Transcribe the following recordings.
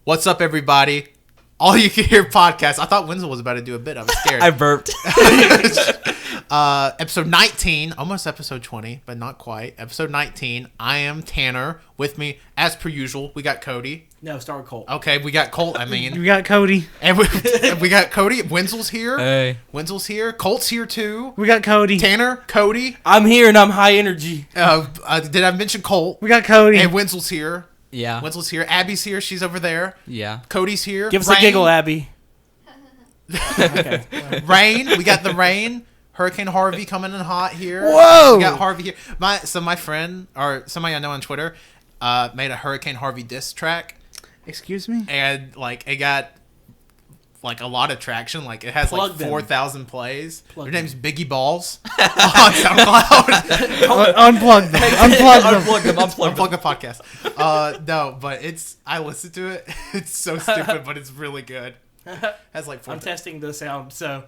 What's up, everybody? All You Can Hear podcast. I thought Wenzel was about to do a bit. I was scared. I burped. Episode 19, almost episode 20, but not quite. Episode 19. I am Tanner. With me, as per usual, we got Cody. No, start with Colt. Okay, we got Colt. I mean, We got Cody. and we got Cody. Wenzel's here. Hey. Wenzel's here. Colt's here too. We got Cody. Tanner, Cody. I'm here and I'm high energy. Did I mention Colt? We got Cody. And Wenzel's here. Yeah. Wenzel's here. Abby's here. She's over there. Yeah. Cody's here. Give us Rain. a giggle, Abby. Okay. Rain. We got the rain. Hurricane Harvey coming in hot here. Whoa! We got Harvey here. My friend, or somebody I know on Twitter, made a Hurricane Harvey diss track, Excuse me? and like it got like a lot of traction. Like it has Plug like them. 4,000 plays. Plug Her them. name's Biggie Balls on SoundCloud. Unplug them. Unplug them. Unplug them. Unplug Unplug them. the podcast. No, but I listened to it. It's so stupid, but it's really good. Has like 4,000. I'm testing the sound, so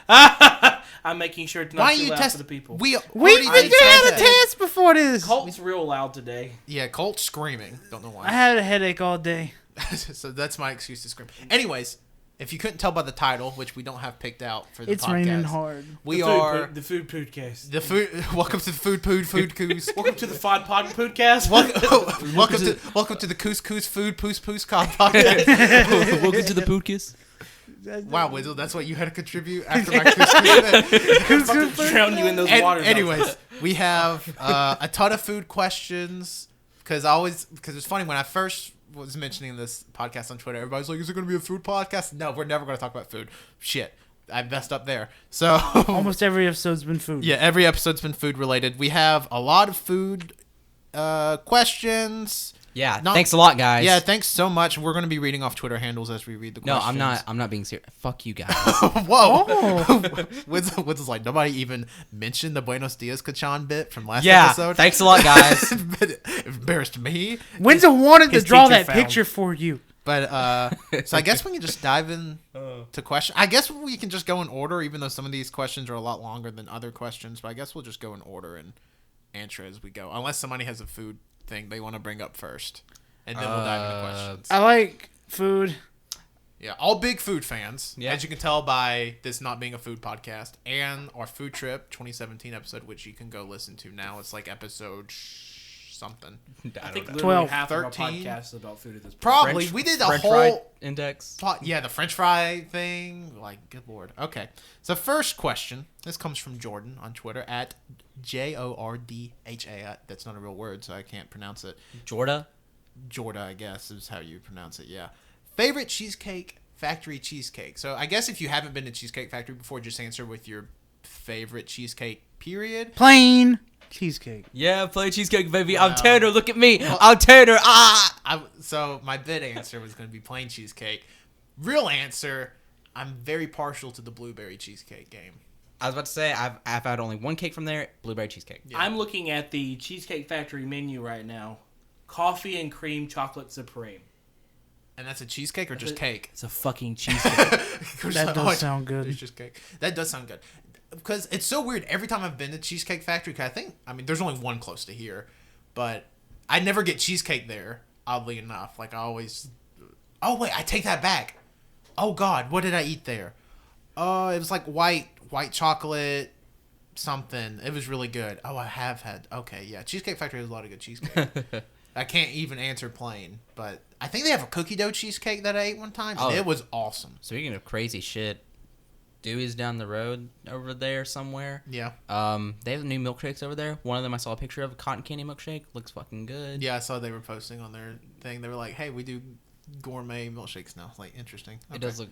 I'm making sure it's not Why are too you loud testing? for the people. We We've already been doing a tested. test before this. Colt's real loud today. Yeah, Colt's screaming. Don't know I why. had a headache all day. So that's my excuse to scream. Anyways, if you couldn't tell by the title, which we don't have picked out for the It's podcast, raining hard. we are the food podcast. the food. Welcome to the food coos. Welcome to the Fod Pod podcast. welcome to the coos food poos podcast. Welcome to the Pootkiss. Wow, Wizzle, that's what you had to contribute after my coos. Fucking drown you in those waters. Anyways, we have a ton of food questions because it's funny when I first was mentioning this podcast on Twitter, everybody's like, "Is it going to be a food podcast?" No, we're never going to talk about food. Shit, I messed up there. So Almost every episode's been food. yeah, every episode's been food related. We have a lot of food questions. Yeah. Not- Thanks a lot, guys. Yeah, thanks so much. We're going to be reading off Twitter handles as we read the No, questions. I'm not being serious. Fuck you guys. Whoa. Oh. Wizzle's like, nobody even mentioned the Buenos Dias Cachan bit from last Yeah. episode. Thanks a lot, guys. It embarrassed me. Wenzel wanted to His draw teacher that found. picture for you. But, so I guess we can just dive in to questions. I guess we can just go in order, even though some of these questions are a lot longer than other questions. But I guess we'll just go in order and answer as we go. Unless somebody has a food thing they want to bring up first. And then we'll dive into questions. I like food. Yeah, all big food fans, Yeah. as you can tell by this not being a food podcast, and our Food Trip 2017 episode, which you can go listen to now. It's like episode something. I think know. literally 12, half 13. of our podcast is about food at this point. Probably. We did a French whole... fry index. Yeah, the French fry thing. Like, good lord. Okay. So first question. This comes from Jordan on Twitter at JORDHA. That's not a real word, so I can't pronounce it. Jorda. Jorda, I guess, is how you pronounce it. Yeah. Favorite Cheesecake Factory cheesecake. So I guess if you haven't been to Cheesecake Factory before, just answer with your favorite cheesecake, period. Plain cheesecake. Yeah, play cheesecake, baby. Wow. I'm Tanner. Look at me. I'm Tanner. Ah. So my bid answer was going to be plain cheesecake. Real answer, I'm very partial to the blueberry cheesecake game. I was about to say I've had only one cake from there. Blueberry cheesecake. Yeah. I'm looking at the Cheesecake Factory menu right now. Coffee and cream chocolate supreme. And that's a cheesecake or just cake? It's a fucking cheesecake. That does sound good. It's just cake. That does sound good. Because it's so weird. Every time I've been to Cheesecake Factory, 'cause I mean, there's only one close to here, but I never get cheesecake there, oddly enough. Like, I always... Oh, wait, I take that back. Oh, God, what did I eat there? It was like white chocolate something. It was really good. Oh, I have had... Okay, yeah. Cheesecake Factory has a lot of good cheesecake. I can't even answer plain, but I think they have a cookie dough cheesecake that I ate one time, and Oh. it was awesome. Speaking of crazy shit, Dewey's down the road over there somewhere. Yeah. They have new milkshakes over there. One of them I saw a picture of, a cotton candy milkshake. Looks fucking good. Yeah, I saw they were posting on their thing. They were like, "Hey, we do gourmet milkshakes now." Like, interesting. It does look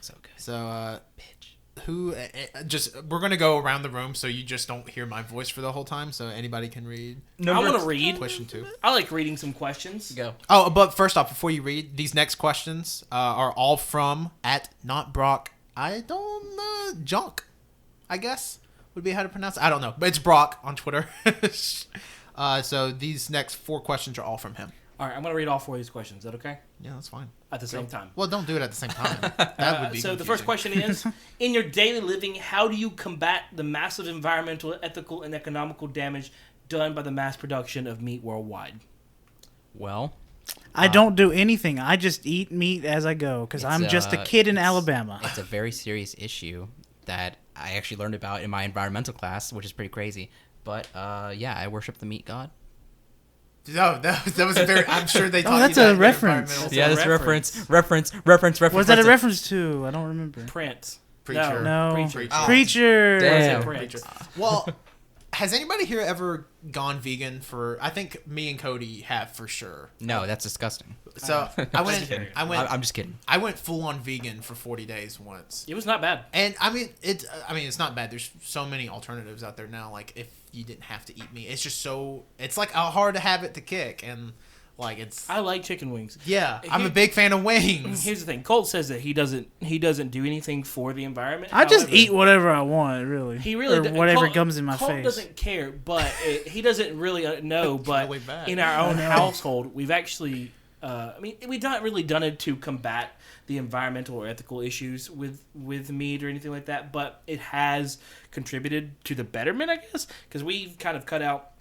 so good. So, Bitch. we're gonna go around the room, so you just don't hear my voice for the whole time, so anybody can read. I want to read. Question 2. I like reading some questions. Go. Oh, but first off, before you read, these next questions are all from at not Brock. I don't know, junk, I guess would be how to pronounce it. I don't know, but it's Brock on Twitter. So these next 4 questions are all from him. All right, I'm going to read all 4 of these questions. Is that okay? Yeah, that's fine. At the same time. Well, don't do it at the same time. That would be So the first confusing. question is, in your daily living, how do you combat the massive environmental, ethical, and economical damage done by the mass production of meat worldwide? Well, I don't do anything. I just eat meat as I go because I'm just a kid in Alabama. It's a very serious issue that I actually learned about in my environmental class, which is pretty crazy. But yeah, I worship the meat god. No, that was a very. I'm sure they taught that's you that a in reference. environmental Yeah, that's reference. What's that a reference to? I don't remember. Prince. Preacher. No. Preacher. Oh. Preacher. Damn. Prince. Well, has anybody here ever gone vegan for? I think me and Cody have for sure. No, that's disgusting. So I went. I'm just kidding. I went full on vegan for 40 days once. It was not bad. And I mean, it's not bad. There's so many alternatives out there now. Like if you didn't have to eat meat, it's just so. It's like a hard habit to kick, and like it's. I like chicken wings. Yeah, I'm a big fan of wings. Here's the thing. Colt says that he doesn't do anything for the environment. I just However, eat whatever I want, really. He really or do- whatever Colt- comes in my Colt face. doesn't care, but he doesn't really know. But really bad. in our own household, we've actually. I mean, we've not really done it to combat the environmental or ethical issues with meat or anything like that, but it has contributed to the betterment, I guess, because we've kind of cut out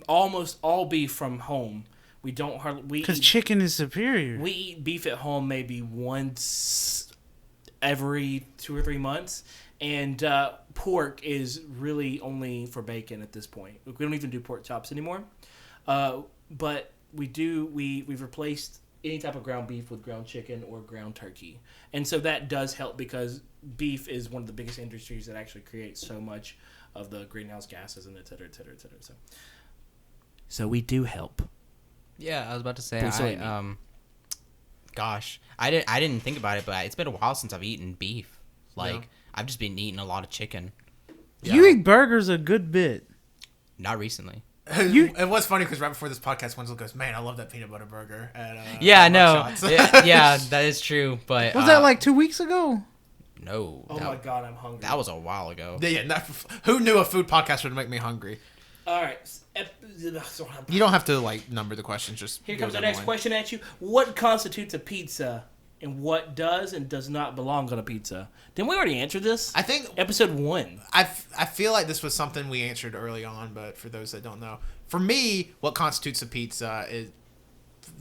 almost all beef from home. We don't hardly Because chicken is superior. we eat beef at home maybe once every 2 or 3 months, and pork is really only for bacon at this point. We don't even do pork chops anymore, but we've replaced any type of ground beef with ground chicken or ground turkey, and so that does help because beef is one of the biggest industries that actually creates so much of the greenhouse gases and et cetera, et cetera, et cetera. So we do help. Yeah, I was about to say. Please don't Gosh, I didn't think about it, but it's been a while since I've eaten beef. Like Yeah. I've just been eating a lot of chicken. You eat burgers a good bit. Not recently. It was funny because right before this podcast, Wenzel goes, "Man, I love that peanut butter burger." At, Yeah, no. Buckshot's." Yeah, that is true. But Was that like 2 weeks ago? No. Oh my god, I'm hungry. That was a while ago. Who knew a food podcast would make me hungry? All right. You don't have to like number the questions. Just Here go comes the down next line. question at you. What constitutes a pizza, and what does and does not belong on a pizza? Didn't we already answer this? I think Episode 1. I feel like this was something we answered early on, but for those that don't know, for me, what constitutes a pizza is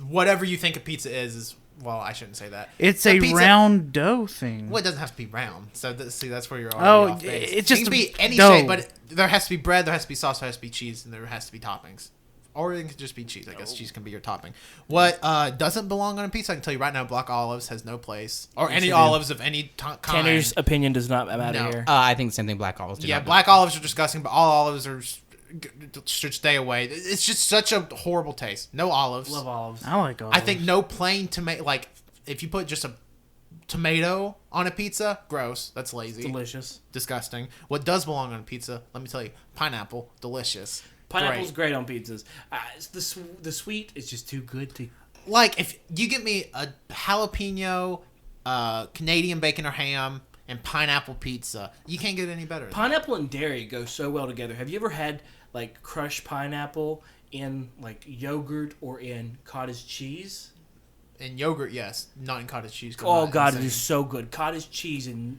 whatever you think a pizza is. Well, I shouldn't say that. It's A a pizza- round dough thing. Well, it doesn't have to be round. So see, that's where you're Oh, already off base. it's just it can be any dough. shape, but there has to be bread, there has to be sauce, there has to be cheese, and there has to be toppings. Or it can just be cheese. I guess cheese can be your topping. What doesn't belong on a pizza? I can tell you right now, black olives has no place, or any olives of any kind. Tanner's opinion does not matter No. here. I think the same thing. Black olives. do Yeah, not black olives are disgusting, but all olives should stay away. It's just such a horrible taste. No olives. Love olives. I like olives. I think no plain tomato. Like if you put just a tomato on a pizza, gross. That's lazy. Delicious. Disgusting. What does belong on a pizza? Let me tell you, pineapple, delicious. Pineapple's Great. great on pizzas. The sweet is just too good to. Like if you give me a jalapeno, Canadian bacon or ham, and pineapple pizza, you can't get any better. Pineapple and dairy go so well together. Have you ever had like crushed pineapple in like yogurt or in cottage cheese? In yogurt, yes, not in cottage cheese. Oh god, insane. it is so good. Cottage cheese and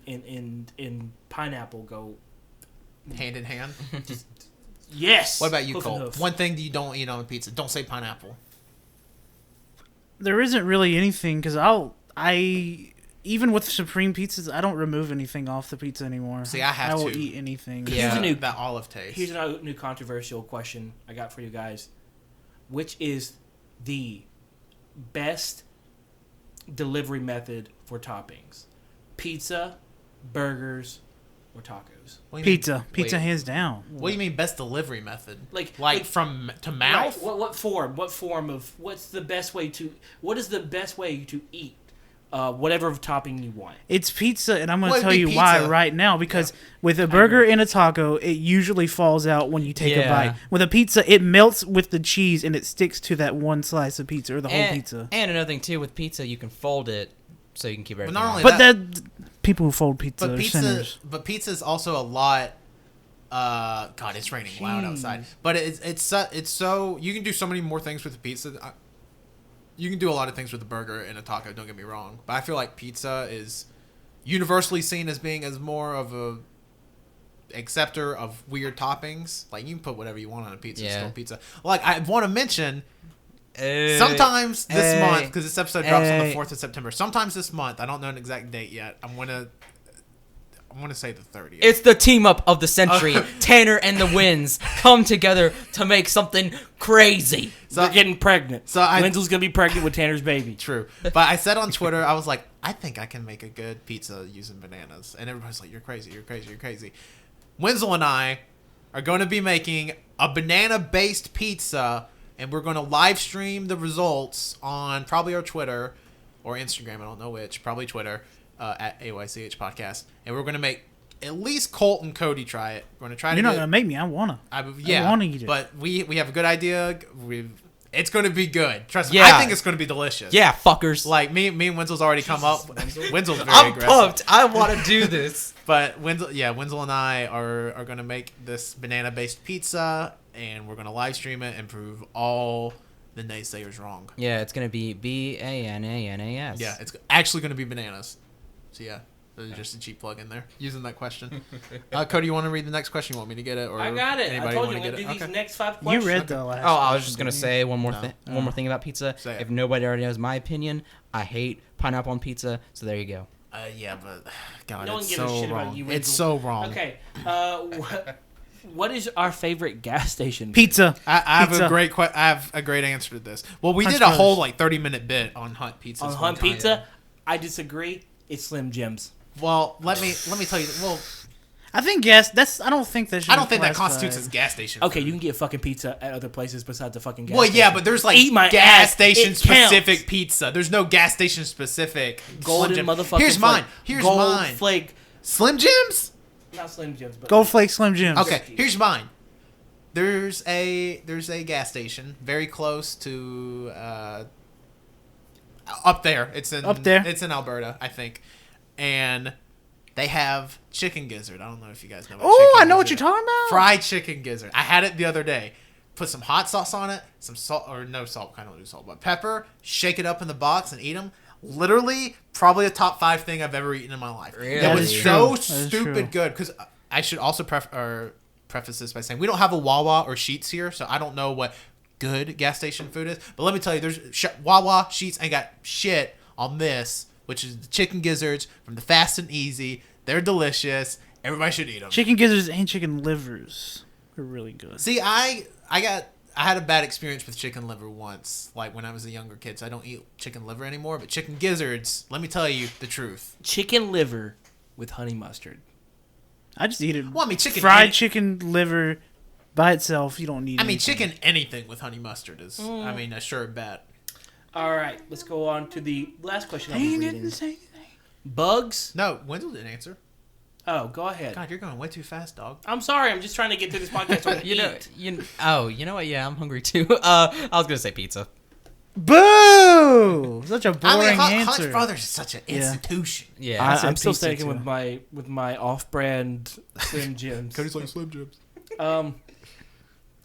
pineapple go. Hand in hand. Yes. What about you, Hoof and Cole? hoof. One thing that you don't eat on a pizza. Don't say pineapple. there isn't really anything because even with supreme pizzas, I don't remove anything off the pizza anymore. See, I have I will to. eat anything. Yeah. Here's a new That olive taste. Here's a new controversial question I got for you guys. Which is the best delivery method for toppings? Pizza, burgers, or tacos? What do you mean- Pizza, pizza wait, hands down. What do you mean best delivery method? Like from to mouth? Right. What form? What form of? What's the best way to? What is the best way to eat? Whatever topping you want. It's pizza, and I'm going Well, to it'd tell be you why pizza. right now. Because with a burger and a taco, it usually falls out when you take a Yeah. bite. With a pizza, it melts with the cheese, and it sticks to that one slice of pizza or the whole pizza. And another thing too, with pizza, you can fold it so you can keep everything. not on. only But that people who fold pizza But are pizza, sinners. but pizza is also a lot. God, it's raining loud outside. But it's so you can do so many more things with a pizza. You can do a lot of things with a burger and a taco. Don't get me wrong, but I feel like pizza is universally seen as being as more of a acceptor of weird toppings. Like you can put whatever you want on a pizza. It's Yeah. still pizza. Like I want to mention Sometimes this Hey. month, because this episode drops on the Hey. 4th of September. Sometimes this month, I don't know an exact date yet. I'm gonna say the 30th. It's the team up of the century. Tanner and the Winds come together to make something crazy. They're getting pregnant. so I- Wenzel's gonna be pregnant with Tanner's baby. True. But I said on Twitter, I was like, I think I can make a good pizza using bananas. And everybody's like, you're crazy, you're crazy, you're crazy. Wenzel and I are going to be making a banana-based pizza, and we're going to live stream the results on probably our Twitter or Instagram, I don't know which, probably Twitter, at AYCH Podcast. And we're going to make at least Colt and Cody try it. We're going to try You're to not get gonna make me. I wanna. I I wanna eat it. But we have a good idea. It's going to be good. Trust me. Yeah. I think it's going to be delicious. Yeah, fuckers. Like me and Wenzel's already come up. Wenzel's very I'm aggressive. pumped. I want to do this. But Wenzel and I are gonna make this banana based pizza, and we're gonna live stream it and prove all the naysayers wrong. Yeah, it's gonna be BANANAS. Yeah, it's actually gonna be bananas. So yeah, there's just a cheap plug in there using that question. Cody, you want to read the next question? You want me to get it, or I got it. I Anybody told wanna you I'm get gonna do it? these next 5 questions. You read the last. Oh, I was just gonna say one more No. one more thing about pizza. Say it. If nobody already knows my opinion, I hate pineapple on pizza. So there you go. Yeah, but God, No one it's gives a so shit about wrong. you, It's Wenzel. so wrong. Okay. What is our favorite gas station? Pizza. I have Pizza. I have a great answer to this. Well, we Hunt's did a whole Brothers. 30-minute bit on Hunt Pizza. On Hunt Pizza, I disagree. It's Slim Jims. Well, let me tell you. Well, I think gas. That's. I don't think that. Should I don't be think that classified. constitutes as gas station. Okay, food. you can get fucking pizza at other places besides the fucking gas Well, station. yeah, but there's like Eat my gas ass. station It counts. specific pizza. There's no gas station specific Golden Slim Jim. motherfucking Here's flake. mine. Here's Gold mine. flake. Slim Jims. Not Slim Jims, but Gold Flake Slim Jims. Okay, here's mine. There's a gas station very close to up there. It's in Up there. It's in Alberta, I think, and they have chicken gizzard. I don't know if you guys know. What Oh, chicken I know what gizzard you're is. talking about. Fried chicken gizzard. I had it the other day. Put some hot sauce on it, some salt or no salt, kind of do salt, but pepper. Shake it up in the box and eat them. Literally, probably a top 5 thing I've ever eaten in my life. Really? It That was is so true. That is true. stupid good. Because I should also preface this by saying we don't have a Wawa or Sheetz here, so I don't know what good gas station food is. But let me tell you, there's Wawa, Sheetz ain't got shit on this, which is the chicken gizzards from the Fast and Easy. They're delicious. Everybody should eat them. Chicken gizzards and chicken livers are really good. See, I had a bad experience with chicken liver once, like when I was a younger kid. So I don't eat chicken liver anymore. But chicken gizzards, let me tell you the truth. chicken liver with honey mustard. I just eat it. Well, I mean, chicken. Fried chicken liver by itself. You don't need. I mean, anything. chicken anything with honey mustard is, I mean, a sure bet. All right, let's go on to the last question I'll be He reading. didn't say anything. Bugs? No, Wenzel didn't answer. Oh, go ahead. God, you're going way too fast, dog. I'm sorry. I'm just trying to get through this podcast. So I can You know, eat. you know what? Yeah, I'm hungry too. I was gonna say pizza. Boo! Such a I boring mean, answer. Hunt's Brothers is such an Yeah. institution. Yeah. I I, said I'm still pizza, sticking too. with my off-brand Slim Jims. like Slim Jims. All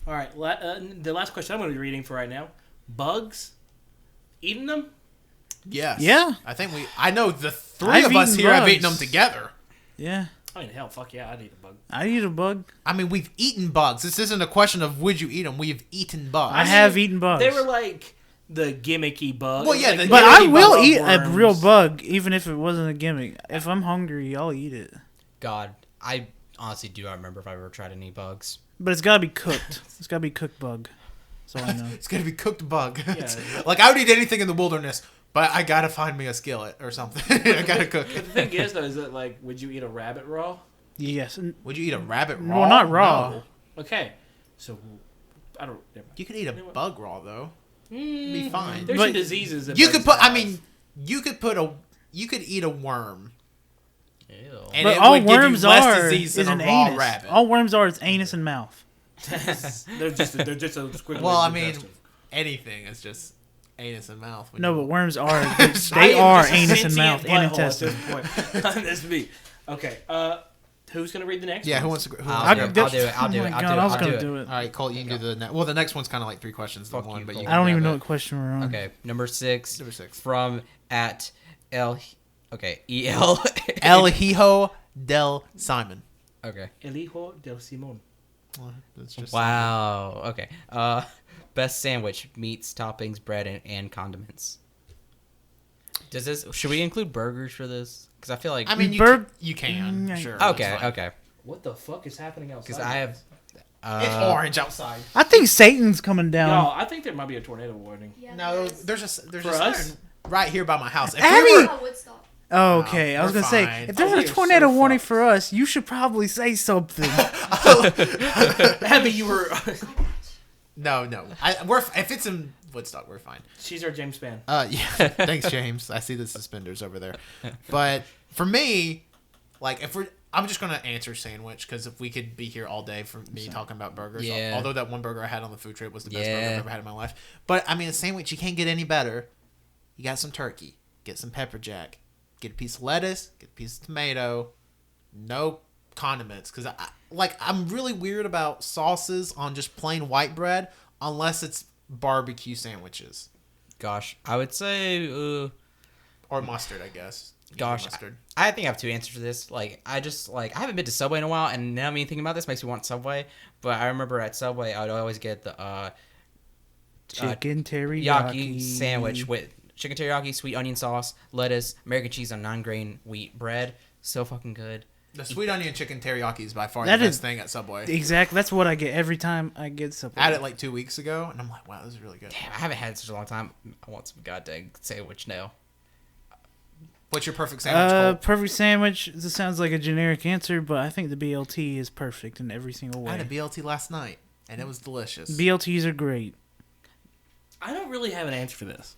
right. The last question I'm going to be reading for right now: bugs, eating them? Yes. Yeah. I know the 3 I've of us eaten here have bugs. eaten them together. Yeah, I mean, hell, fuck yeah, I'd eat a bug. I eat a bug. I mean, we've eaten bugs. This isn't a question of would you eat them. We've eaten bugs. I have eaten bugs. They were like the gimmicky bug. Well, yeah, Like, the but gimmicky I will bug eat a worms. real bug, even if it wasn't a gimmick. If I'm hungry, I'll eat it. God, I honestly do not remember if I ever tried any bugs. But it's gotta be cooked. It's gotta be cooked bug. That's all I know. It's gonna be cooked bug. Yeah. Like I would eat anything in the wilderness, but I gotta find me a skillet or something. I gotta cook But it. the thing is, though, is that like, would you eat a rabbit raw? Yes. Would you eat a rabbit raw? Well, not raw. No. Okay, so I don't. Never mind. You could eat a bug raw though. Be fine. There's But some diseases. That You bugs could put. I have. mean, you could eat a worm, Ew. and But it all would give worms you less are disease is than an a raw anus. rabbit. All worms are is anus and mouth. they're just a squiggly. Well, I mean, digestive. anything is just anus and mouth. when No, you- but worms are. I They am are just a anus and sentient mouth and butthole at intestine. this point. That's me. Okay. Who's gonna read the next? Yeah, one? who wants to? Who I'll wants do to it. go? I'll do it. I'll do Oh it. my I'll God, do it. I was I'll do gonna it. do it. All right, Colt, you can do the next. Well, the next one's kind of like 3 questions than Fuck one, you, but Colt. you. I don't can even know grab what question we're on. Okay, number 6. Number 6. From at El. Okay, EL. El Hijo del Simon. Okay. El hijo del Simón. Well, that's just Wow. Okay. Best sandwich: meats, toppings, bread, and condiments. Should we include burgers for this? Because I feel like I mean, you can. Mm, Sure. okay, that's fine. okay. What the fuck is happening outside? Because I have. It's orange outside. I think Satan's coming down. Y'all, I think there might be a tornado warning. Yeah, No, there is. there's For a us? siren right here by my house. If Abby! we were, Oh, Woodstock. Oh, okay. I was we're gonna say, fine. if there's Oh, we a are tornado so warning fucked. for us, you should probably say something. Abby, you were. no, if it's in Woodstock, we're fine. She's our James Spann. Yeah. Thanks, James. I see the suspenders over there. But for me, like, I'm just gonna answer sandwich because if we could be here all day for me talking about burgers. Yeah. Although that one burger I had on the food trip was the best burger Yeah. I've ever had in my life. But I mean, a sandwich you can't get any better. You got some turkey, get some pepper jack, get a piece of lettuce, get a piece of tomato, no condiments because I'm really weird about sauces on just plain white bread unless it's barbecue sandwiches Gosh, I would say. or mustard, I guess. Gosh, Mustard. I think I have two answers for this. Like, I haven't been to Subway in a while, and now me thinking about this makes me want Subway. But I remember at Subway, I would always get the Chicken teriyaki yaki sandwich with chicken teriyaki, sweet onion sauce, lettuce, American cheese on non-grain wheat bread. So fucking good. The sweet onion chicken teriyaki is by far That the is- best thing at Subway. Exactly. That's what I get every time I get something. I had it like 2 weeks ago, and I'm like, wow, this is really good. Damn, I haven't had it in such a long time. I want some goddamn sandwich now. What's your perfect sandwich, Cole? Perfect sandwich. This sounds like a generic answer, but I think the BLT is perfect in every single I had a way. BLT last night, and it was delicious. BLTs are great. I don't really have an answer for this.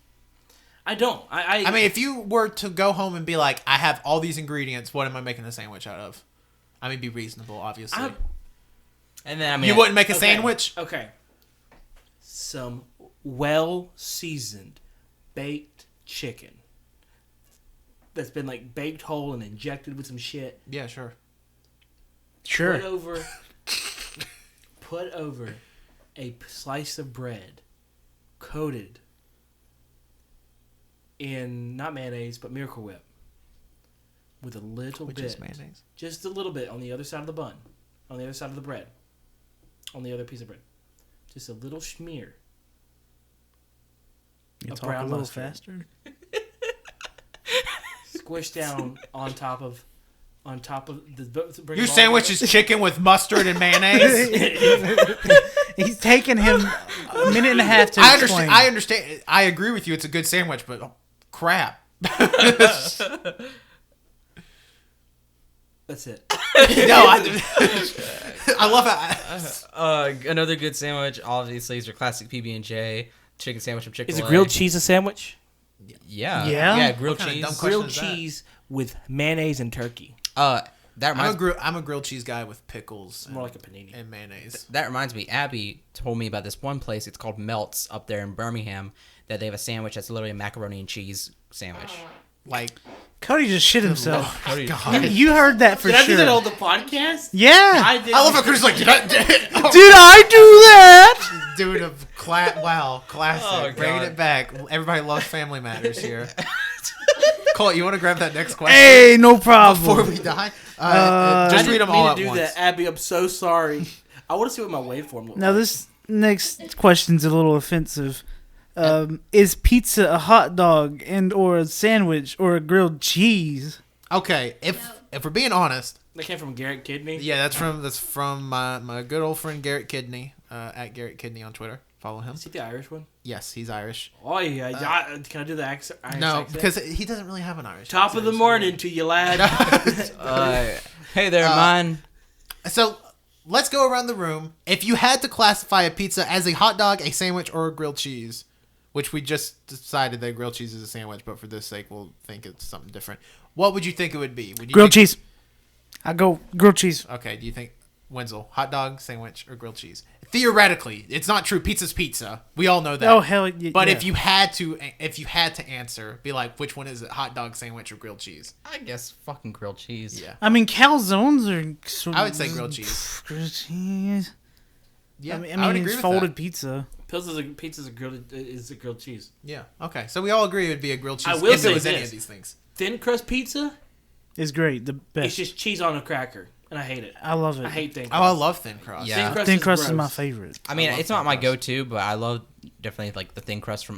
I don't. I mean, if you were to go home and be like, I have all these ingredients, what am I making a sandwich out of? I mean, be reasonable, obviously. And then I mean, You wouldn't make a Okay, sandwich? Okay. Some well-seasoned baked chicken that's been like baked whole and injected with some shit. Yeah, sure. Sure. Put over a slice of bread coated in not mayonnaise but Miracle Whip with a little Which bit, is mayonnaise. just a little bit on the other side of the bun, on the other side of the bread, on the other piece of bread, just a little smear. You A talk a brown little mustard. faster. Squished down on top of the. Your sandwich is chicken with mustard and mayonnaise? He's taking him a minute and a half to I explain. understand. I agree with you. It's a good sandwich, but crap. That's it. No, I love it. another good sandwich, obviously, is your classic PB&J chicken sandwich from Chick-fil-A. Is a grilled cheese a sandwich? Yeah. Yeah? Yeah, grilled What kind of cheese. dumb question Grilled is that? cheese with mayonnaise and turkey. That I'm reminds I'm a grilled cheese guy with pickles More like a panini. and mayonnaise. That reminds me, Abby told me about this one place. It's called Melts up there in Birmingham. That they have a sandwich that's literally a macaroni and cheese sandwich. Like, Cody just shit himself. Cody- You heard that for Did I sure. do that on the podcast? Yeah. I did. I love how Chris is like, did I? Did I do that? Dude, wow, classic. Oh, Bringing God. it back. Everybody loves Family Matters here. Cole, you want to grab that next question Hey, no problem. before we die? I Just didn't read them mean all to at do once. that, Abby. I'm so sorry. I want to see what my waveform looks Now like. this next question's a little offensive. Is pizza a hot dog and or a sandwich or a grilled cheese? Okay, if we're being honest, That came from Garrett Kidney. yeah, that's from my good old friend Garrett Kidney at Garrett Kidney on Twitter. Follow him. Is he the Irish one? Yes, he's Irish. Oh yeah. Can I do the accent? Irish No, accent? because he doesn't really have an Irish. Top of the accent. morning to you, lad. hey there, man. So let's go around the room. If you had to classify a pizza as a hot dog, a sandwich, or a grilled cheese, which we just decided that grilled cheese is a sandwich, but for this sake, we'll think it's something different. What would you think it would be? Would you Grilled think- cheese. I go grilled cheese. Okay, do you think, Wenzel, hot dog, sandwich, or grilled cheese? Theoretically, it's not true. Pizza's pizza. We all know that. Oh hell yeah. But yeah. if you had to answer, be like, which one is it? Hot dog, sandwich, or grilled cheese? I guess fucking grilled cheese. Yeah. I mean calzones are sort I would say grilled cheese. Grilled cheese. Yeah, I mean would it's agree with folded that. pizza. Pizza's a grilled cheese. Yeah. Okay. So we all agree it would be a grilled cheese I will if say it was any this. of these things. Thin crust pizza. It's great. The It's best. just cheese on a cracker. and I hate it. I love it. I hate thin Oh, I crust. love thin crust. Yeah. Thin crust is gross. my favorite. I mean, love it's not thin my crust. go-to, but I love definitely like the thin crust from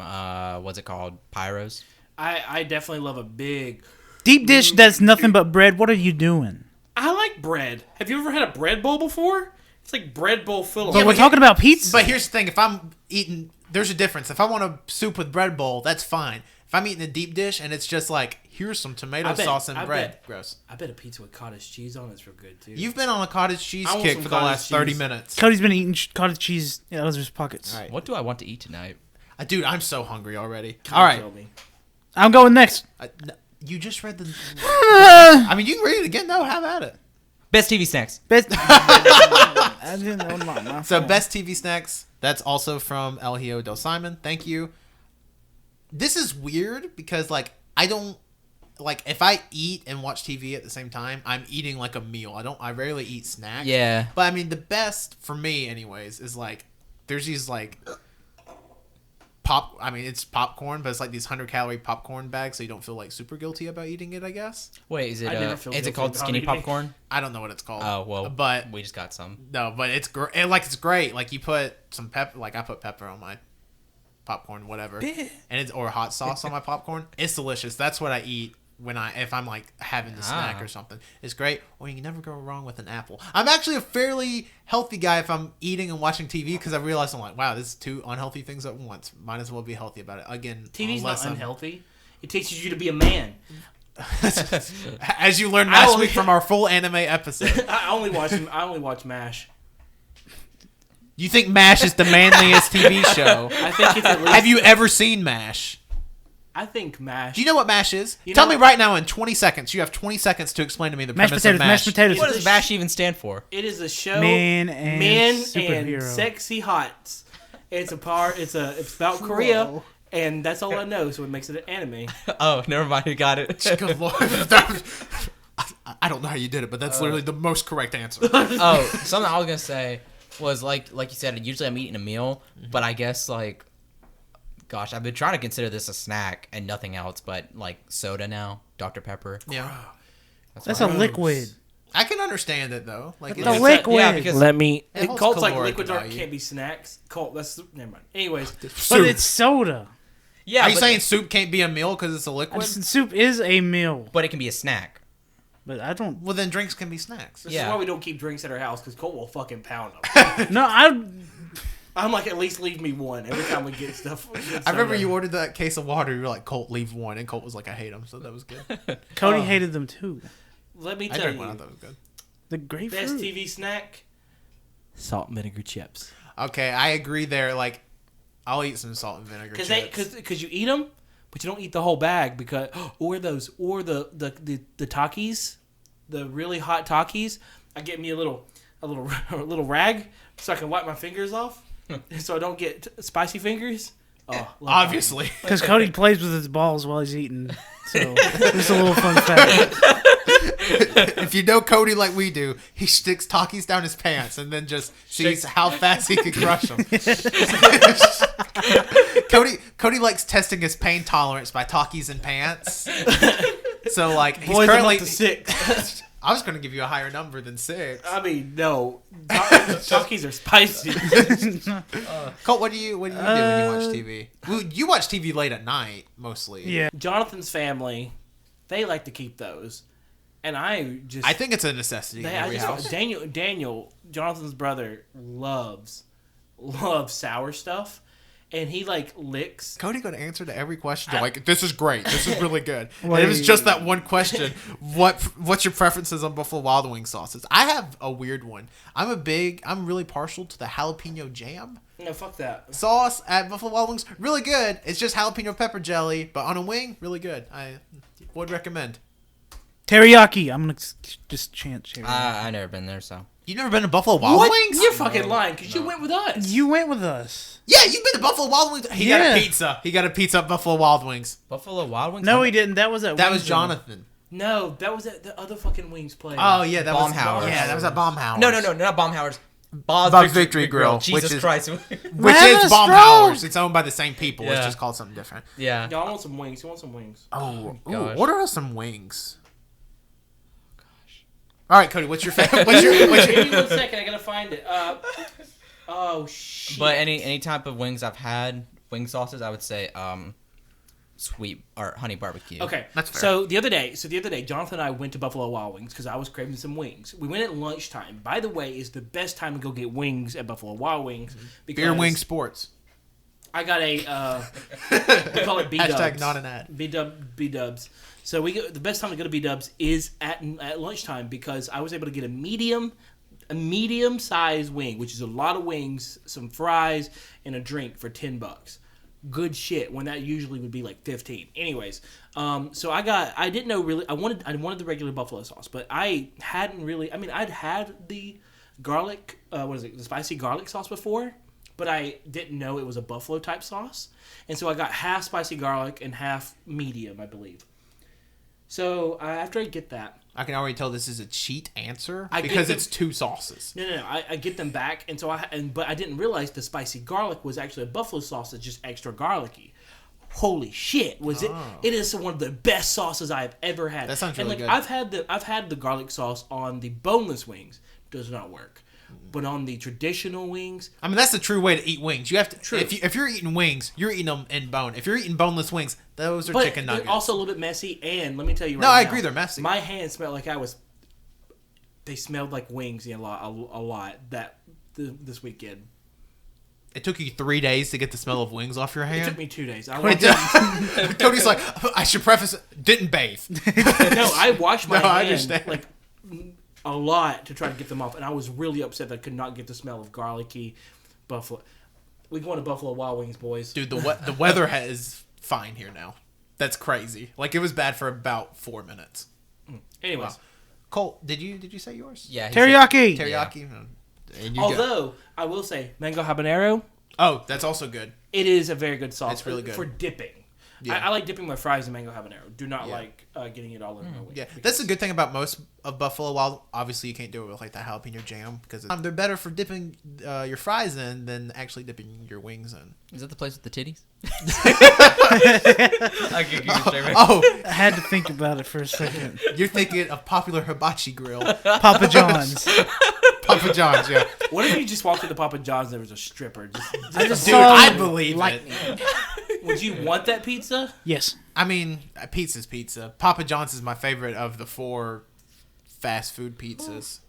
what's it called, Pyros. I definitely love a big. Deep dish that's nothing but bread. What are you doing? I like bread. Have you ever had a bread bowl before? It's like bread bowl filled. But we're talking about pizza. But here's the thing: if I'm eating, there's a difference. If I want a soup with bread bowl, that's fine. If I'm eating a deep dish and it's just like, here's some tomato sauce and bread, gross. I bet a pizza with cottage cheese on it's real good too. You've been on a cottage cheese I want kick some for the cottage last 30 cheese. minutes. Cody's been eating cottage cheese out of his pockets. All right. What do I want to eat tonight? Dude, I'm so hungry already. Kinda All right. kill me. I'm going next. You just read the. I mean, you can read it again. No, have at it. Best TV snacks. Best. I didn't know my So, phone. best TV snacks. That's also from El Hio del Simon. Thank you. This is weird because, like, I don't. Like, if I eat and watch TV at the same time, I'm eating like a meal. I rarely eat snacks. Yeah. But I mean, the best for me, anyways, is like, there's these like it's popcorn, but it's like these 100-calorie popcorn bags, so you don't feel like super guilty about eating it. I guess Wait, is it? I never feel Is it guilty called about skinny eating. popcorn? I don't know what it's called. Oh well, but we just got some. no, but it's great. It's great. Like you put some pepper, like I put pepper on my popcorn, whatever, and it's or hot sauce on my popcorn. It's delicious. That's what I eat if I'm like having the snack or something. It's great. Or you can never go wrong with an apple. I'm actually a fairly healthy guy if I'm eating and watching TV because I realize I'm like, wow, this is two unhealthy things at once. Might as well be healthy about it. Again, TV's not unless I'm- unhealthy. It teaches you to be a man. As you learned last only- week from our full anime episode. I only watch MASH. You think MASH is the manliest TV show? I think it's at least. Have you ever seen MASH? I think MASH. Do you know what MASH is? You Tell know- me right now in 20 seconds. You have 20 seconds to explain to me the mashed premise potatoes. of MASH. Mashed potatoes. What does MASH even stand for? It is a show. Men and superhero. sexy hots. It's about Korea, and that's all I know. So it makes it an anime. Oh, never mind. You got it. Good lord. I don't know how you did it, but that's literally the most correct answer. Oh, something I was gonna say was like you said. Usually I'm eating a meal, but I guess like, gosh, I've been trying to consider this a snack and nothing else, but like soda now, Dr Pepper. Yeah. That's a liquid. I can understand it though. Like The it's, liquid. Yeah, because Let me. It holds Colt's like caloric liquids aren't value. can't be snacks. Colt, that's never mind. Anyways, But soup. it's soda. yeah, Are you but, saying soup can't be a meal because it's a liquid? Soup is a meal, but it can be a snack. but I don't. Well, then drinks can be snacks. this Yeah. is why we don't keep drinks at our house because Colt will fucking pound them. No, I. I'm like, at least leave me one every time we get stuff. I remember you ordered that case of water. You were like, Colt, leave one. And Colt was like, I hate them. So that was good. Cody hated them too. Let me I tell drank one. I you, thought it was good. The grapefruit. best TV snack: salt and vinegar chips. Okay, I agree there. Like, I'll eat some salt and vinegar chips. Because you eat them, but you don't eat the whole bag because or the Takis, the really hot Takis. I get me a little rag so I can wipe my fingers off, so I don't get spicy fingers. Oh, love Obviously. Because Cody plays with his balls while he's eating. So just a little fun fact. If you know Cody like we do, he sticks Takis down his pants and then just sees how fast he can crush them. Cody likes testing his pain tolerance by Takis in pants. So like he's Boys, I'm currently up to 6. I was going to give you a higher number than 6. I mean, no, Takis are spicy. Colt, what do you do when you watch TV? Well, you watch TV late at night mostly. Yeah. Jonathan's family, they like to keep those, and I think it's a necessity in every house. Daniel, Jonathan's brother, loves sour stuff, and he like licks. Cody going to answer to every question. Like, this is great. This is really good. And it was just that one question. What's your preferences on Buffalo Wild Wing sauces? I have a weird one. I'm really partial to the jalapeno jam No, fuck that. sauce at Buffalo Wild Wings. Really good. It's just jalapeno pepper jelly, but on a wing, really good. I would recommend. Teriyaki. I'm gonna just chant teriyaki. I never been there, so You've never been to Buffalo Wild What? Wings? You're fucking lying because you went with us. You went with us. Yeah, you've been to Buffalo Wild Wings. He got Yeah. a pizza. He got a pizza at Buffalo Wild Wings. Buffalo Wild Wings. No, he didn't. That was at. That was Wingsville. Jonathan. No, that was at the other fucking wings place. Oh yeah, that was Baumhauer's. Yeah, that was at Baumhauer's. No, not Baumhauer's. Bob's Bob's Victory Grill, Jesus which is- Christ. Which Lana is Baumhauer's. It's owned by the same people. It's Yeah. just called something different. yeah. Y'all want some wings? You want some wings? Oh, gosh. order us some wings. All right, Cody, what's your favorite? What's your Give me 1 second. I gotta find it. Oh shit. But any type of wings I've had, wing sauces, I would say sweet or honey barbecue. Okay, That's fair. So the other day, Jonathan and I went to Buffalo Wild Wings because I was craving some wings. We went at lunchtime. By the way, is the best time to go get wings at Buffalo Wild Wings because beer wing sports? I got a we call it B Dubs. Hashtag not an ad. B Dubs. So the best time to go to B Dubs is at lunchtime because I was able to get a medium sized wing, which is a lot of wings, some fries, and a drink for $10. Good shit. When that usually would be like 15. Anyways, so I didn't know really. I wanted the regular buffalo sauce, but I hadn't really. I mean, I'd had the garlic. The spicy garlic sauce before, but I didn't know it was a buffalo type sauce, and so I got half spicy garlic and half medium, I believe. So after I get that, I can already tell this is a cheat answer I because get it's 2 sauces. No. I get them back, and so but I didn't realize the spicy garlic was actually a buffalo sauce that's just extra garlicky. Holy shit! It is one of the best sauces I have ever had. That sounds really good. I've had the garlic sauce on the boneless wings. Does not work. But on the traditional wings, I mean, that's the true way to eat wings. You have to. True. If you're eating wings, you're eating them in bone. If you're eating boneless wings, those are but chicken nuggets. they're also a little bit messy. And let me tell you right No, now, I agree, they're messy. My hands smelled like they smelled like wings a lot this weekend. It took you 3 days to get the smell of wings off your It hand. took me 2 days. Cody's like, I should preface, didn't bathe. No, I washed my No, I hands understand. like a lot to try to get them off, and I was really upset that I could not get the smell of garlicky buffalo. We going to Buffalo Wild Wings, boys. Dude, the weather is fine here now. That's crazy. Like, it was bad for about 4 minutes. Anyways, Wow. Cole, did you say yours? Yeah. Teriyaki. Teriyaki. And you go. although I will say mango habanero, Oh, that's also good. it is a very good sauce. It's really good. for dipping. Yeah. I like dipping my fries in mango habanero. Do not like getting it all over my wings. Yeah, that's the good thing about most of Buffalo Wild. Obviously, you can't do it with like that jalapeno jam because they're better for dipping your fries in than actually dipping your wings in. Is that the place with the titties? I could go straight back. Oh, I had to think about it for a second. you're thinking of Popular Hibachi Grill, Papa John's. Papa John's. Yeah, What if you just walked into Papa John's and there was a stripper? I just dude, saw I believe lightning. it. Would you want that pizza? Yes. I mean, pizza's pizza. Papa John's is my favorite of the 4 fast food pizzas.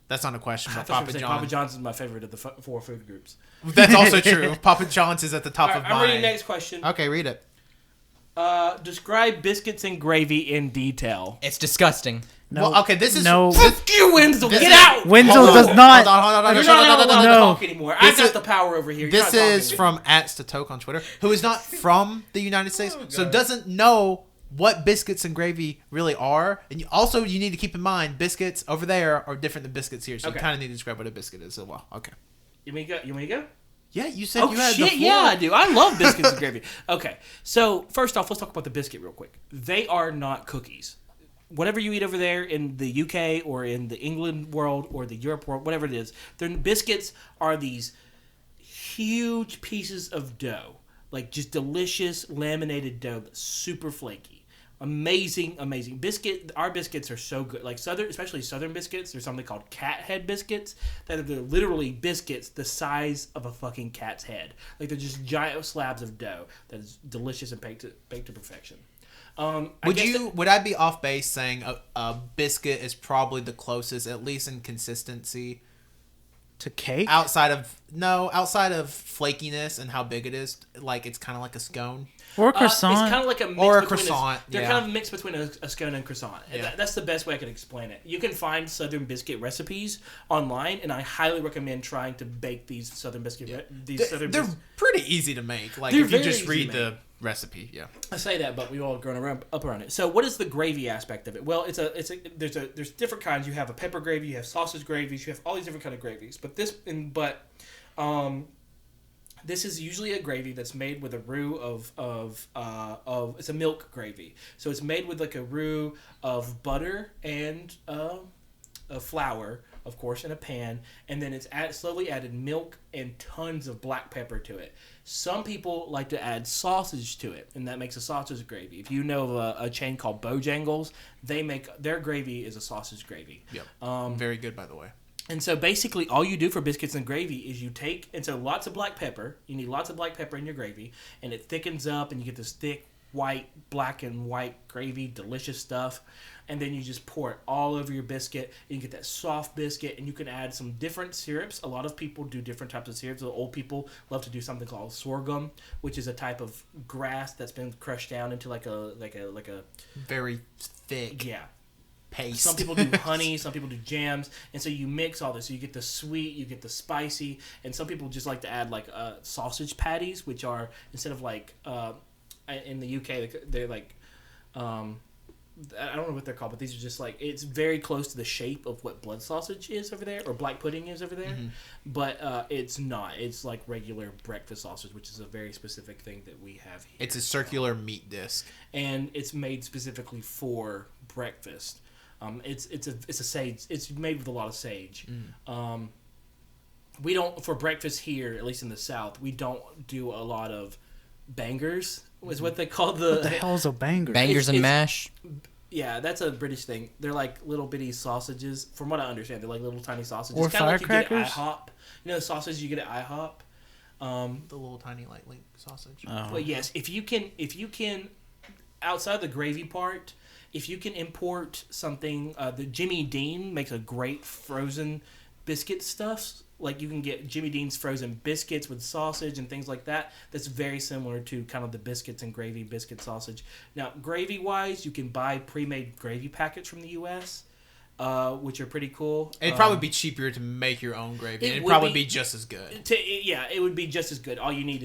That's not a question, I but thought you were Papa saying John's. Papa John's is my favorite of the 4 food groups. That's also true. Papa John's is at the top All of right, I'm mine. reading next question. Okay, read it. Describe biscuits and gravy in detail. It's disgusting. No. Well, okay, this is No. Fuck you, Wenzel. This Get is- out. Wenzel Hold on. does not. Hold on. You're Shut not up. allowed to no. talk anymore. I This got is- the power over here. You're This not is talking. from @Statoke on Twitter, who is not from the United States, so doesn't know what biscuits and gravy really are. And you need to keep in mind, biscuits over there are different than biscuits here, so Okay. you kind of need to describe what a biscuit is as well. Okay. You want me to go? Yeah, you said Oh you had shit! the floor. Yeah, I do. I love biscuits and gravy. Okay, so first off, let's talk about the biscuit real quick. They are not cookies. Whatever you eat over there in the UK or in the England world or the Europe world, whatever it is, their biscuits are these huge pieces of dough, like just delicious laminated dough that's super flaky. Amazing biscuit. Our biscuits are so good. Like especially southern biscuits. There's something called cat head biscuits that are literally biscuits the size of a fucking cat's head. Like they're just giant slabs of dough that is delicious and baked to perfection. Would I be off base saying a biscuit is probably the closest, at least in consistency, To cake? outside of flakiness and how big it is? Like it's kind of like a scone. Or a croissant? It's kind of like a mix Or a between croissant, They're yeah. kind of a mix between a scone and croissant. And Yeah. that's the best way I can explain it. You can find southern biscuit recipes online, and I highly recommend trying to bake these southern biscuit. They're pretty easy to make. Like They're if you very just easy read to the recipe, yeah. I say that, but we've all grown up around it. So, what is the gravy aspect of it? Well, there's different kinds. You have a pepper gravy, you have sausage gravies, you have all these different kind of gravies. This is usually a gravy that's made with a roux of it's a milk gravy. So it's made with like a roux of butter and flour of course, in a pan, and then it's slowly added milk and tons of black pepper to it. Some people like to add sausage to it, and that makes a sausage gravy. If you know of a chain called Bojangles, they make their gravy is a sausage gravy. Yep. Very good, by the way. And so basically all you do for biscuits and gravy is you take, and so lots of black pepper. You need lots of black pepper in your gravy, and it thickens up, and you get this thick, white, black and white gravy, delicious stuff. And then you just pour it all over your biscuit, and you get that soft biscuit, and you can add some different syrups. A lot of people do different types of syrups. The old people love to do something called sorghum, which is a type of grass that's been crushed down into like a Very thick yeah. paste. Some people do honey, some people do jams, and so you mix all this. So you get the sweet, you get the spicy, and some people just like to add like sausage patties, which are instead of like in the UK they're like I don't know what they're called, but these are just like, it's very close to the shape of what blood sausage is over there, or black pudding is over there, Mm-hmm. but it's not. It's like regular breakfast sausage, which is a very specific thing that we have here. It's a circular meat disc. And it's made specifically for breakfast. It's a sage. It's made with a lot of sage. We don't, for breakfast here, at least in the South, we don't do a lot of bangers. Is what they call the. What the hell is a banger? Bangers and it's- mash. Yeah, that's a British thing. They're like little bitty sausages. From what I understand, they're like little tiny sausages. Or Kinda like you get firecrackers? at IHOP. You know the sausage you get at IHOP. The little tiny light link sausage. But yes, if you can, outside the gravy part, if you can import something, the Jimmy Dean makes a great frozen biscuit stuff. Like you can get Jimmy Dean's frozen biscuits with sausage and things like that. That's very similar to kind of the biscuits and gravy biscuit sausage. Now, gravy wise, you can buy pre-made gravy packets from the U.S., which are pretty cool. It'd probably be cheaper to make your own gravy. it And it'd would probably be- be just as good. It would be just as good. All you need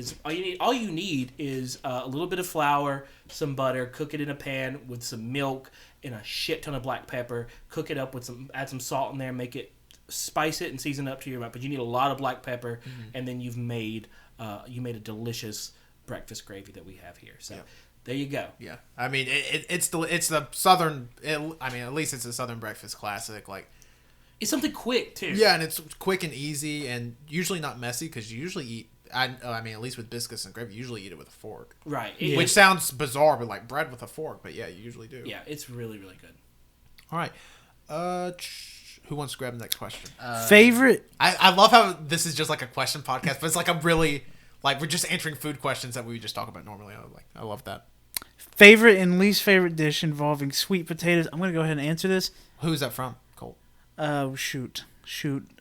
is a little bit of flour, some butter, cook it in a pan with some milk and a shit ton of black pepper. Cook it up with add some salt in there, spice it and season it up to your mouth. But you need a lot of black pepper, and then you've made a delicious breakfast gravy that we have here. So Yeah. there you go. Yeah, I mean it's the southern. I mean, at least it's a southern breakfast classic. Like, It's something quick too. yeah, and it's quick and easy, and usually not messy because you usually eat. I mean, at least with biscuits and gravy, you usually eat it with a fork, Right. which sounds bizarre, but like bread with a fork. But yeah, you usually do. Yeah, it's really really good. All right. Who wants to grab the next question? Favorite? I love how this is just like a question podcast, but it's like a really like we're just answering food questions that we would just talk about normally. I love that. Favorite and least favorite dish involving sweet potatoes. I'm gonna go ahead and answer this. Who's that from? Colt. Shoot.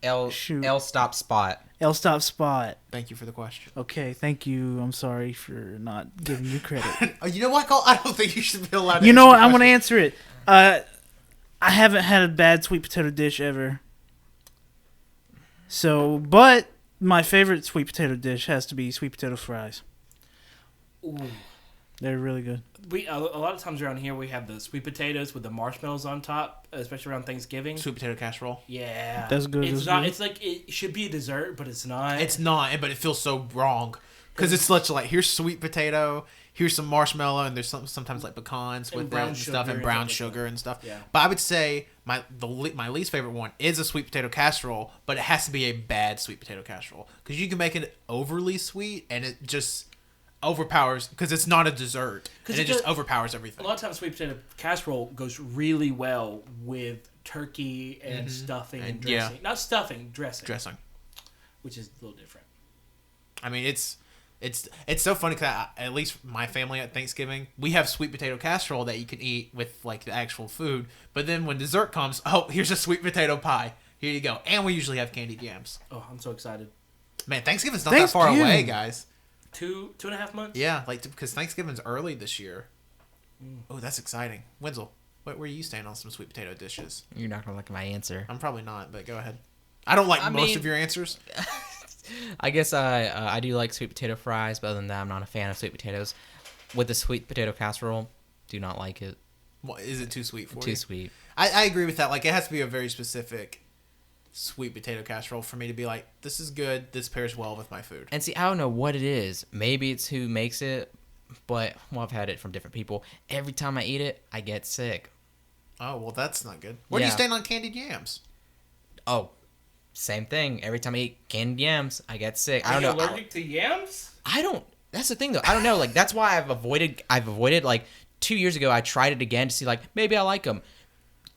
L stop spot. L stop spot. Thank you for the question. Okay, thank you. I'm sorry for not giving you credit. Oh, you know what, Colt? I don't think you should be allowed to You know answer what? the I'm gonna question. answer it. I haven't had a bad sweet potato dish ever. So, but my favorite sweet potato dish has to be sweet potato fries. Ooh. They're really good. We a lot of times around here we have the sweet potatoes with the marshmallows on top, especially around Thanksgiving. Sweet potato casserole. Yeah, That's good, It's that's not. good. It's like it should be a dessert, but it's not. It's not, but it feels so wrong because it's such like here's sweet potato, here's some marshmallow, and there's sometimes like pecans And with brown it and stuff, sugar and and brown stuff like sugar and stuff. Yeah. But I would say my least favorite one is a sweet potato casserole, but it has to be a bad sweet potato casserole because you can make it overly sweet and it just overpowers because it's not a dessert and it it just does- overpowers a everything. lot of times sweet potato casserole goes really well with turkey and stuffing and And- yeah. dressing. Not stuffing, dressing, Dressing. which is a little different. I mean, it's so funny because at least my family at Thanksgiving, we have sweet potato casserole that you can eat with like the actual food. But then when dessert comes, oh, here's a sweet potato pie. Here you go. And we usually have candied yams. Oh, I'm so excited. Man, Thanksgiving's not that far away, Thanksgiving. guys. 2.5 months. Yeah, like because Thanksgiving's early this year. Oh, that's exciting. Wenzel, where are you staying on some sweet potato dishes? You're not gonna like my answer. I'm probably not, but go ahead. I don't like I most mean- of your answers. I guess I do like sweet potato fries, but other than that, I'm not a fan of sweet potatoes. With the sweet potato casserole, do not like it. What, is it too sweet for you? Too sweet. I agree with that. Like, it has to be a very specific sweet potato casserole for me to be like, this is good. This pairs well with my food. And see, I don't know what it is. Maybe it's who makes it, but well, I've had it from different people. Every time I eat it, I get sick. Oh, well, that's not good. Where do you Yeah. stand on candied yams? Oh, same thing. Every time I eat canned yams, I get sick. I Are don't you know. allergic to yams? I don't. That's the thing though. I don't know. Like that's why I've avoided. Like 2 years ago, I tried it again to see like maybe I like them.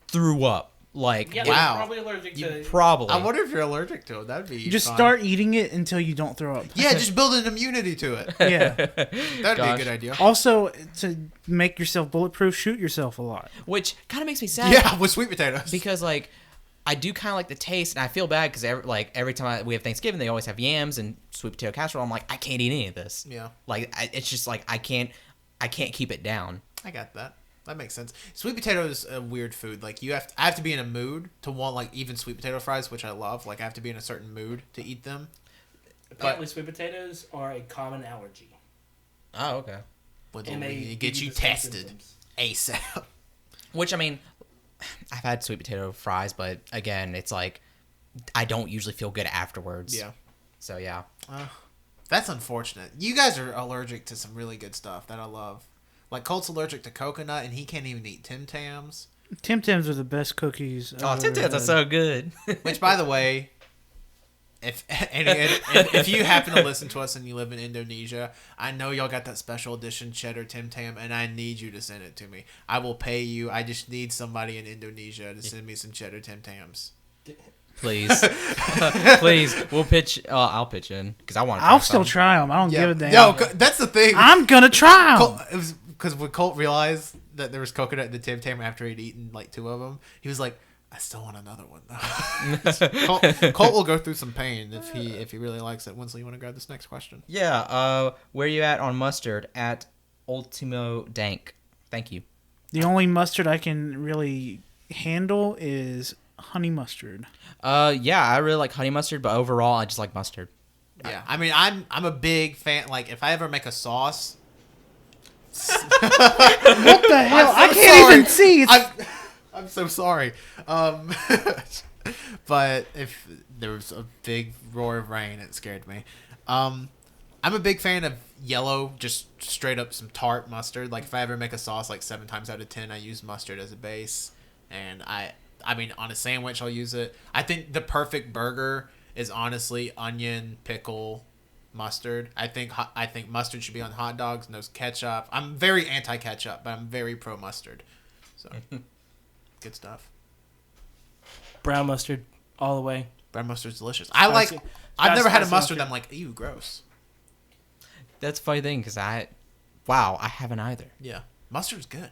Threw up. Like Yeah, Wow. you're probably allergic to. probably. I wonder if you're allergic to it. That'd be Just fun. start eating it until you don't throw up. Yeah, just build an immunity to it. Yeah. That'd be a Gosh. good idea. Also, to make yourself bulletproof, shoot yourself a lot. Which kind of makes me sad. Yeah, with sweet potatoes. Because like I do kind of like the taste, and I feel bad because every time we have Thanksgiving, they always have yams and sweet potato casserole. I'm like, I can't eat any of this. Yeah, Like it's just like I can't keep it down. I got that. That makes sense. Sweet potato is a weird food. Like I have to be in a mood to want like even sweet potato fries, which I love. Like I have to be in a certain mood to eat them. Apparently, sweet potatoes are a common allergy. Oh, okay. But And they they give get you the same tested symptoms. ASAP. Which I mean, I've had sweet potato fries, but again, it's like I don't usually feel good afterwards. Yeah, So yeah. that's unfortunate. You guys are allergic to some really good stuff that I love. Like Colt's allergic to coconut, and he can't even eat Tim Tams. Tim Tams are the best cookies. Oh, I've Tim ever Tams are had. so good. Which, by the way, if you happen to listen to us and you live in Indonesia, I know y'all got that special edition cheddar Tim Tam, and I need you to send it to me. I will pay you. I just need somebody in Indonesia to send me some cheddar Tim Tams. Please, please, we'll pitch. I'll pitch in because I want. I'll still try them. I don't give a damn. Yo, that's the thing. I'm gonna try them. Colt, it was because when Colt realized that there was coconut in the Tim Tam after he'd eaten like 2 of them, he was like, I still want another one though. Colt will go through some pain if he really likes it. Winslow, you want to grab this next question? Yeah. Where you at on mustard? At Ultimo Dank. Thank you. The only mustard I can really handle is honey mustard. Yeah, I really like honey mustard, but overall, I just like mustard. Yeah, I mean, I'm a big fan. Like, if I ever make a sauce, What the hell? I so can't sorry. even see. It's, I'm so sorry. But if there was a big roar of rain, it scared me. I'm a big fan of yellow, just straight up some tart mustard. Like, if I ever make a sauce, like 7 times out of 10, I use mustard as a base, and I mean, on a sandwich, I'll use it. I think the perfect burger is honestly onion, pickle, mustard. I think mustard should be on hot dogs. No ketchup. I'm very anti-ketchup, but I'm very pro mustard. So, good stuff. Brown mustard, all the way. Brown mustard's delicious. I've never had a mustard that I'm like, ew, gross. That's a funny thing because I haven't either. Yeah, mustard's good.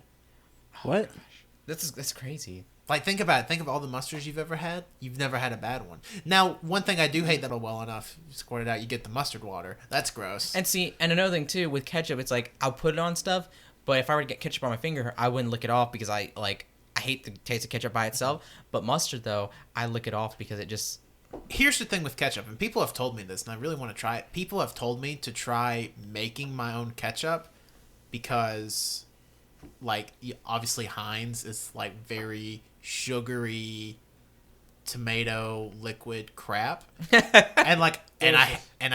what? That's crazy. Like, think about it. Think of all the mustards you've ever had. You've never had a bad one. Now, one thing I do hate that'll well enough, you squirt it out, you get the mustard water. That's gross. And see, and another thing too with ketchup, it's like I'll put it on stuff, but if I were to get ketchup on my finger, I wouldn't lick it off because I hate the taste of ketchup by itself. But mustard though, I lick it off because it just. Here's the thing with ketchup, and people have told me this, and I really want to try it. People have told me to try making my own ketchup because, like, obviously Heinz is, like, very sugary tomato liquid crap. And, like, and I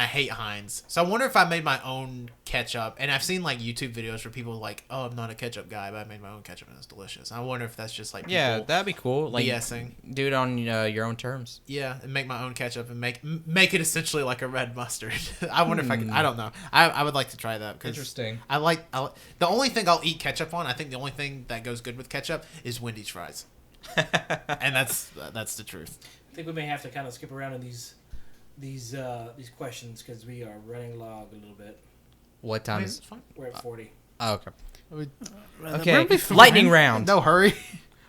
hate Heinz. So I wonder if I made my own ketchup, and I've seen, like, YouTube videos where people are like, oh, I'm not a ketchup guy, but I made my own ketchup and it's delicious. I wonder if that's just, like, people Yeah, that'd be cool. Like BSing. do it on your own terms. Yeah, and make my own ketchup and make it essentially like a red mustard. I wonder if I could. I don't know. I would like to try that because Interesting. I like the only thing I'll eat ketchup on. I think the only thing that goes good with ketchup is Wendy's fries, and that's the truth. I think we may have to kind of skip around in these questions because we are running log a little bit. What I time mean, is? it's fine. We're at 40. Oh, okay. We'll Okay. be fine. Lightning round. No hurry.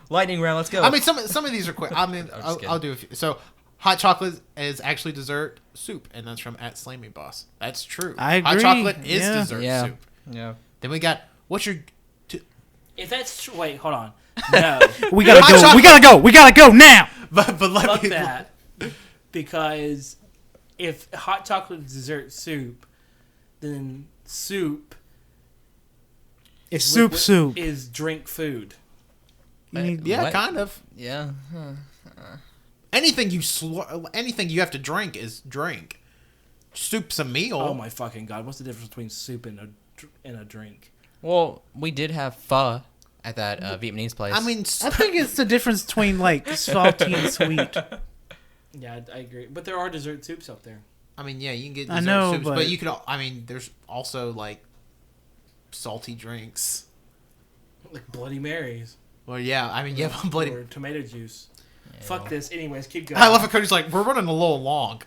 Lightning round. Let's go. I mean, some of these are quick. I mean, I'm just I'll kidding. do a few. So, hot chocolate is actually dessert soup, and that's from @SlamingBoss. That's true. I Hot agree. chocolate is Yeah. dessert Yeah. soup. yeah. Then we got what's your If that's true, wait, hold on. No, We gotta Hot go. chocolate- We gotta go. We gotta go now. but let fuck me that. Because if hot chocolate is dessert soup, then soup It's liquid soup. is drink food. You need- Yeah, What? kind of. Yeah. Anything you have to drink is drink. Soup's a meal. Oh my fucking god! What's the difference between soup and a drink? Well, we did have pho at that Vietnamese place. I mean, I think it's the difference between like salty and sweet. Yeah, I agree. But there are dessert soups out there. I mean, yeah, you can get I dessert know, soups, but- but you could. I mean, there's also like salty drinks. Like Bloody Marys. Well, yeah, I mean, yeah, bloody. Or tomato juice. Yeah. Fuck this. Anyways, keep going. I love it. Cody's like, we're running a little long,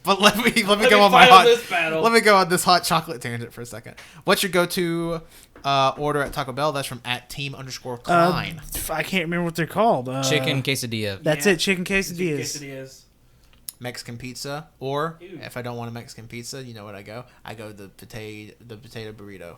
but let me Let go on my fight hot. this battle. Let me go on this hot chocolate tangent for a second. What's your go-to order at Taco Bell? That's from @team_Klein. I can't remember what they're called. Chicken quesadilla. That's Yeah. it. Chicken quesadillas. Quesadillas. Mexican pizza, or Ew. if I don't want a Mexican pizza, you know what I go? I go the potato burrito.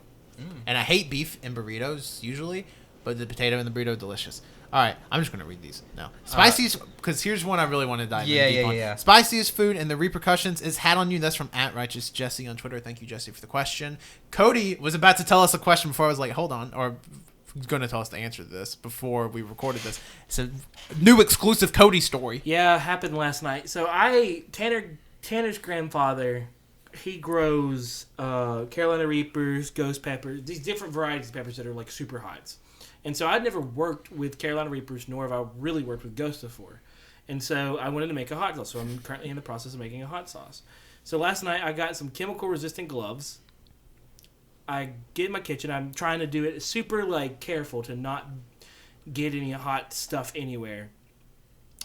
And I hate beef in burritos usually, but the potato and the burrito are delicious. All right, I'm just gonna read these now. Spiciest, because here's one I really want to dive in deep on. Yeah. Spiciest food and the repercussions is had on you. That's from @RighteousJesse on Twitter. Thank you, Jesse, for the question. Cody was about to tell us a question before I was like, hold on, or going to tell us the answer to this before we recorded this. It's a new exclusive Cody story. Yeah, happened last night. So Tanner's grandfather, he grows Carolina Reapers, ghost peppers, these different varieties of peppers that are like super hots. And so I'd never worked with Carolina Reapers, nor have I really worked with ghosts before. And so I wanted to make a hot sauce. So I'm currently in the process of making a hot sauce. So last night I got some chemical resistant gloves. I get in my kitchen. I'm trying to do it super like careful to not get any hot stuff anywhere.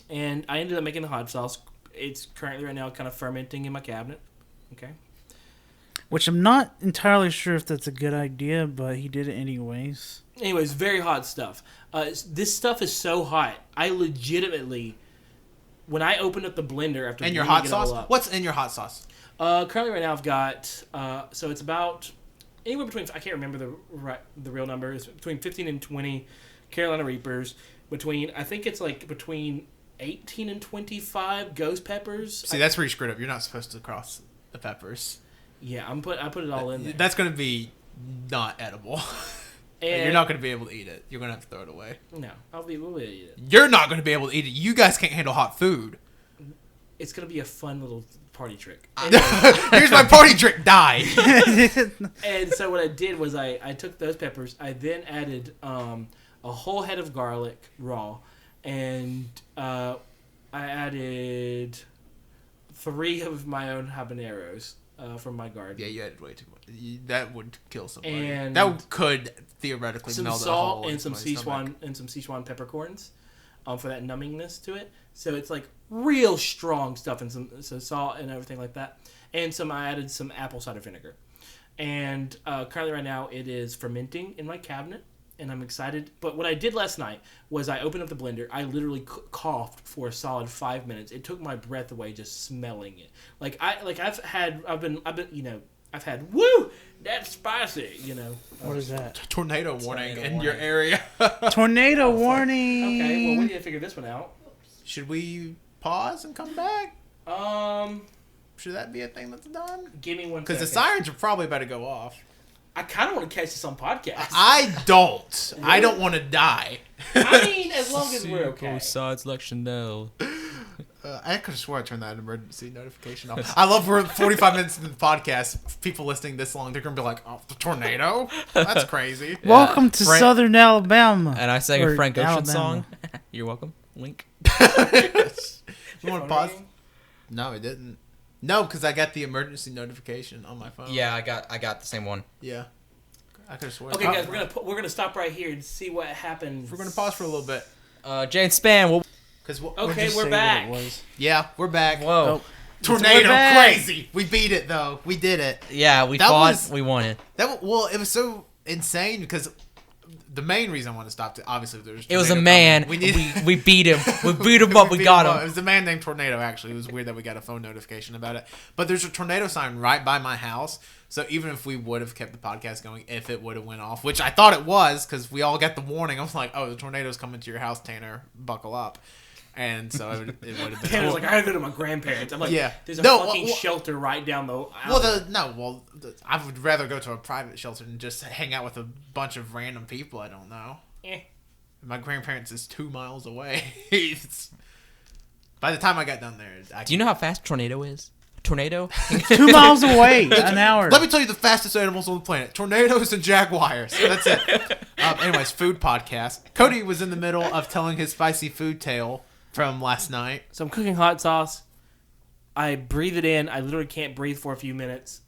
And I ended up making the hot sauce. It's currently right now kind of fermenting in my cabinet. Okay. Which I'm not entirely sure if that's a good idea, but he did it anyways. Anyways, very hot stuff. This stuff is so hot. I legitimately, when I opened up the blender after And your blending hot it all sauce? up- What's in your hot sauce? Currently right now I've got so it's about anywhere between, I can't remember the real number. It's between 15 and 20 Carolina Reapers. I think it's like between 18 and 25 ghost peppers. See, that's where you screwed up. You're not supposed to cross the peppers. Yeah, I put it all in there. That's going to be not edible. And You're not going to be able to eat it. You're going to have to throw it away. No, we'll eat it. You're not going to be able to eat it. You guys can't handle hot food. It's gonna be a fun little party trick. Here's my party trick. Die. And so what I did was I took those peppers. I then added a whole head of garlic raw, and I added 3 of my own habaneros from my garden. Yeah, you added way too much. That would kill somebody. And that could theoretically some melt a salt hole and some into my stomach. Szechuan peppercorns for that numbingness to it. So it's like real strong stuff, and some salt and everything like that. And I added some apple cider vinegar. And currently right now it is fermenting in my cabinet, and I'm excited. But what I did last night was I opened up the blender. I literally coughed for a solid 5 minutes. It took my breath away just smelling it. I've had woo, that's spicy, you know. What is that? Tornado warning Tornado in your warning. area. Tornado warning. Okay, well we need to figure this one out. Should we pause and come back? Um, Should that be a thing that's done? give me one Because the second. sirens are probably about to go off. I kind of want to catch this on podcast. I don't. I don't want to die. I mean, as long as we're okay. Sides election now. I could have swore I turned that emergency notification off. I love we're 45 minutes into the podcast. People listening this long, they're going to be like, oh, the tornado? That's crazy. Welcome to Frank- Southern Alabama. And I sang a Or Frank Ocean Alabama. song. You're welcome. Link. You want to pause? No, it didn't. No, because I got the emergency notification on my phone. Yeah, I got the same one. Yeah. I could have sworn. Okay, guys, we're gonna stop right here and see what happens. We're going to pause for a little bit. Jane Span. Well, Cause Okay, Just we're say back. what it was. yeah, we're back. whoa. Tornado, We're back. crazy. We beat it, though. We did it. Yeah, we That fought. was- We won it. Well, it was so insane because the main reason I wanted to stop it, obviously, there was It was a tornado man. coming. We needed. We beat him. We beat him up. We beat got him up. It him. was a man named Tornado, actually. It was weird that we got a phone notification about it. But there's a tornado sign right by my house. So even if we would have kept the podcast going, if it would have went off, which I thought it was, because we all got the warning. I was like, oh, the tornado's coming to your house, Tanner. Buckle up. And so it would have been... Tanner's like, I gotta go to my grandparents. I'm like, Yeah. there's a No, fucking well- shelter right down the alley. I would rather go to a private shelter than just hang out with a bunch of random people I don't know. Eh. My grandparents is 2 miles away. By the time I got down there, Do you know how fast a tornado is? Tornado? 2 miles away, an hour. Let me tell you the fastest animals on the planet: tornadoes and jaguars. That's it. Anyways, food podcast. Cody was in the middle of telling his spicy food tale from last night. So I'm cooking hot sauce. I breathe it in. I literally can't breathe for a few minutes.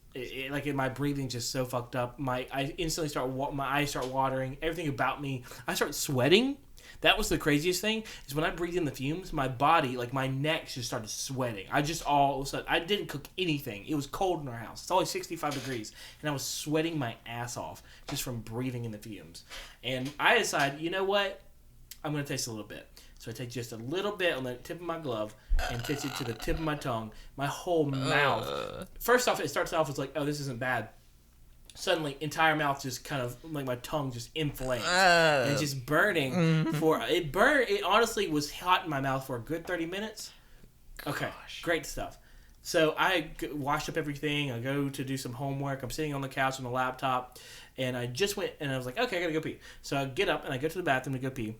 My breathing just so fucked up. I instantly my eyes start watering. Everything about me. I start sweating. That was the craziest thing. Is when I breathed in the fumes, my body, like my neck, just started sweating. I just all of a sudden, I didn't cook anything. It was cold in our house. It's always 65 degrees, and I was sweating my ass off just from breathing in the fumes. And I decided, you know what? I'm gonna taste a little bit. So I take just a little bit on the tip of my glove and taste it to the tip of my tongue. My whole mouth. First off, it starts off as like, oh, this isn't bad. Suddenly, entire mouth just kind of, like my tongue just inflamed. And it's just burning. It honestly was hot in my mouth for a good 30 minutes. Okay, great stuff. So I washed up everything. I go to do some homework. I'm sitting on the couch on the laptop. And I just went, and I was like, okay, I gotta go pee. So I get up and I go to the bathroom to go pee.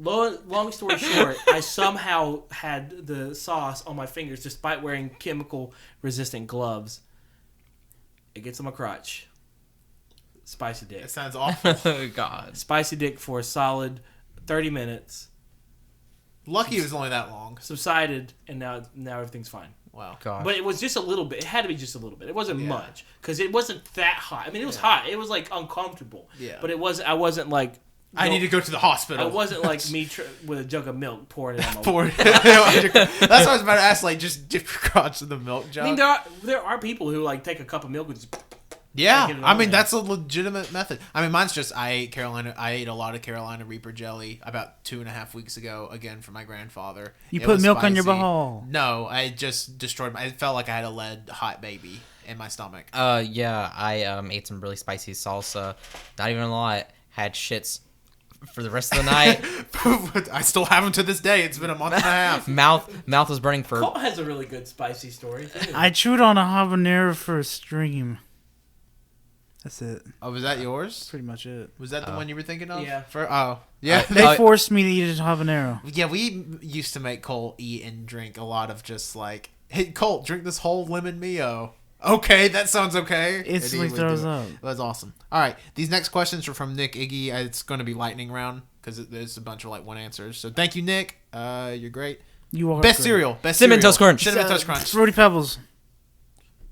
Long story short, I somehow had the sauce on my fingers despite wearing chemical-resistant gloves. It gets on my crotch. Spicy dick. It sounds awful. Oh, God. Spicy dick for a solid 30 minutes. Lucky it was only that long. Subsided, and now everything's fine. Wow. Gosh. But it was just a little bit. It had to be just a little bit. It wasn't Yeah. much because it wasn't that hot. I mean, it was hot. It was like uncomfortable. Yeah. But it was. I wasn't like. I need to go to the hospital. I wasn't like me with a jug of milk pouring it on my. That's what I was about to ask. Like, just dip your crotch in the milk jug. I mean, there are people who like take a cup of milk and just. Yeah, get it I on mean there. that's a legitimate method. I mean, mine's just I ate a lot of Carolina Reaper jelly about 2.5 weeks ago. Again for my grandfather. You It put was milk on your spicy. butthole. No, I just destroyed. It felt like I had a lead hot baby in my stomach. Yeah, I ate some really spicy salsa. Not even a lot. Had shits for the rest of the night. I still have them to this day. It's been a month and a half. Mouth was burning for. Colt has a really good spicy story. Too. I chewed on a habanero for a stream. That's it. Oh, was that yours? Pretty much it. Was that the one you were thinking of? Yeah. Yeah. They forced me to eat a habanero. Yeah, we used to make Colt eat and drink a lot of just like, hey, Colt, drink this whole lemon Mio. Okay, that sounds okay. Instantly And he would throws do it. up. It was awesome. All right, these next questions are from Nick Iggy. It's going to be lightning round because there's a bunch of like one answers. So thank you, Nick. You're great. You are Best great. cereal. Best Cinnamon cereal. Toast Crunch. Cinnamon Toast Crunch. Fruity Pebbles.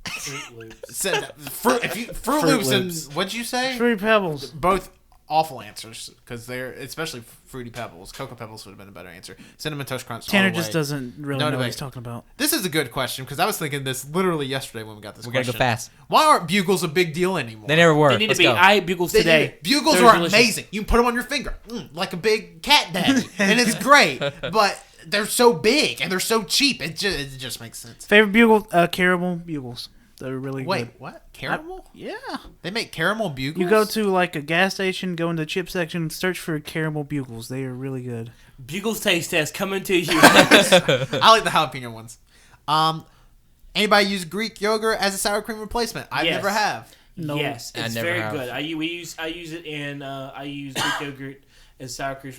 Fruit Loops. Fruit Loops and what'd you say? Fruity Pebbles. Both awful answers because they're especially Fruity Pebbles. Cocoa Pebbles would have been a better answer. Cinnamon Toast Crunch. Tanner all the just way. doesn't really No know what debate. he's talking about. This is a good question because I was thinking this literally yesterday when we got this We question. gotta go fast. Why aren't bugles a big deal anymore? They never were. They need Let's to be. go. I ate bugles They today. did. Bugles They're were delicious. amazing. You can put them on your finger like a big cat daddy, and it's great. But they're so big and they're so cheap. It just makes sense. Favorite bugle? Caramel bugles. They're really Wait, good. what? Caramel? Yeah. They make caramel bugles? You go to like a gas station, go in the chip section, search for caramel bugles. They are really good. Bugles taste test coming to you. I like the jalapeno ones. Anybody use Greek yogurt as a sour cream replacement? I Yes. never have. No. Yes, I it's never very have. good. I use it in I use Greek yogurt as sour cream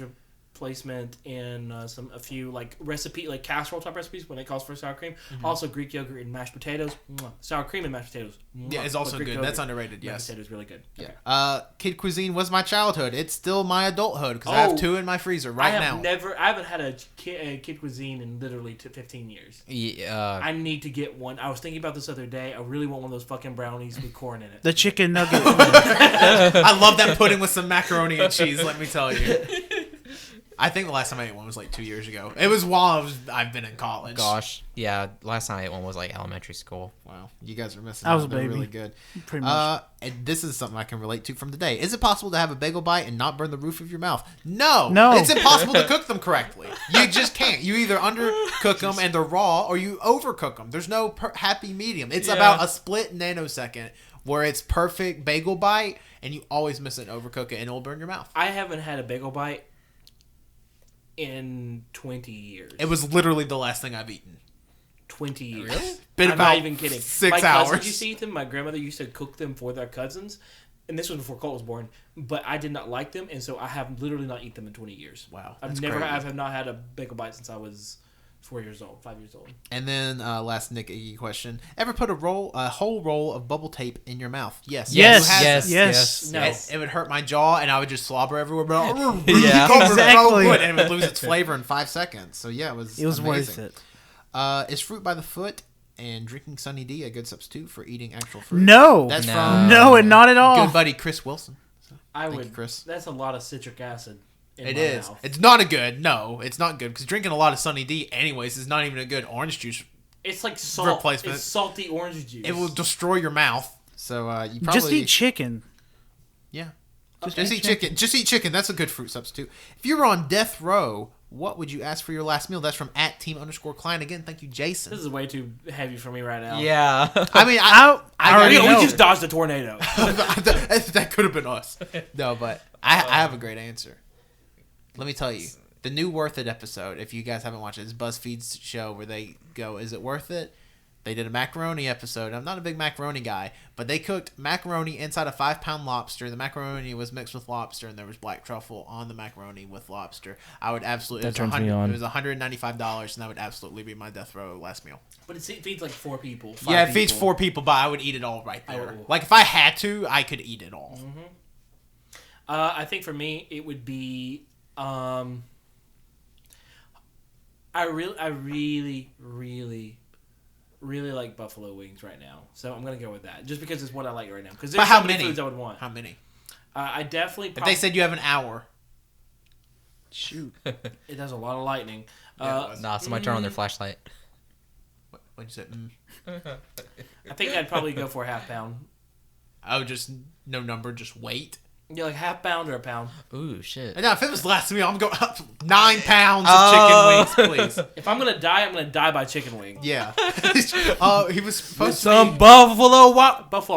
replacement in a few like recipe like casserole type recipes when it calls for sour cream. Also Greek yogurt and mashed potatoes. Mwah. Sour cream and mashed potatoes. Mwah. Yeah, it's But also Greek good. yogurt, That's underrated, yes. Mashed potatoes really good. Yeah. Okay. Kid cuisine was my childhood. It's still my adulthood because I have Oh. 2 in my freezer right I now. haven't had a kid cuisine in literally 15 years. Yeah, I need to get one. I was thinking about this other day. I really want one of those fucking brownies with corn in it. The chicken nugget. I love that pudding with some macaroni and cheese, let me tell you. I think the last time I ate one was like 2 years ago. It was while I've been in college. gosh. Yeah, last time I ate one was like elementary school. Wow, you guys are missing I was out. a They're baby. really good. Pretty much. And this is something I can relate to from today. Is it possible to have a bagel bite and not burn the roof of your mouth? No. No. It's impossible to cook them correctly. You just can't. You either undercook them and they're raw or you overcook them. There's no happy medium. It's Yeah. about a split nanosecond where it's perfect bagel bite and you always miss it and overcook it and it'll burn your mouth. I haven't had a bagel bite in 20 years. It was literally the last thing I've eaten. 20 years. Really? Been I'm about not even kidding. 6 my hours. cousins used to eat them. My grandmother used to cook them for their cousins. And this was before Colt was born. But I did not like them. And so I have literally not eaten them in 20 years. Wow, I that's have crazy. not had a bagel bite since I was 4 years old, 5 years old. And then last Nick Iggy question: Ever put a whole roll of bubble tape in your mouth? Yes. Yes. Who hasn't? Yes. No. It would hurt my jaw, and I would just slobber everywhere. But Yeah. Exactly. and it would lose its flavor in 5 seconds. So yeah, it was It was amazing. worth it. Is fruit by the foot and drinking Sunny D a good substitute for eating actual fruit? No. That's No. from No, and not at all. good buddy Chris Wilson. I Thank would. you, Chris. That's a lot of citric acid. In It my is. Mouth. It's not a good. No, it's not good because drinking a lot of Sunny D, anyways, is not even a good orange juice. It's like salt. Replacement. It's salty orange juice. It will destroy your mouth. So you probably Just eat chicken. Yeah. Okay. Just eat chicken. Just eat chicken. That's a good fruit substitute. If you were on death row, what would you ask for your last meal? That's from @team_Klein. Again, thank you, Jason. This is way too heavy for me right now. Yeah. I mean, I already We know. just dodged a tornado. that could have been us. No, but I have a great answer. Let me tell you. The new Worth It episode, if you guys haven't watched it, is BuzzFeed's show where they go, is it worth it? They did a macaroni episode. I'm not a big macaroni guy, but they cooked macaroni inside a 5-pound lobster. The macaroni was mixed with lobster, and there was black truffle on the macaroni with lobster. I would absolutely. That turns me on. It was $195, and that would absolutely be my death row last meal. But it feeds like 4 people. Yeah, it 5 feeds people. 4 people, but I would eat it all right there. Oh. Like if I had to, I could eat it all. I think for me it would be. I really like buffalo wings right now, so I'm gonna go with that just because it's what I like right now. Because But there's how so many many? foods I would want. How many? I definitely. If they said you have an hour. Shoot. it does a lot of lightning. Yeah, it was. Nah, somebody turn on their flashlight. What'd you say? I think I'd probably go for a half pound. Oh, just no number, just wait. Yeah, like half pound or a pound. Ooh, shit. And now, if it was last meal, I'm going up 9 pounds of chicken wings, please. If I'm gonna die, I'm gonna die by chicken wing. Yeah. Oh, he was supposed to be. Buffalo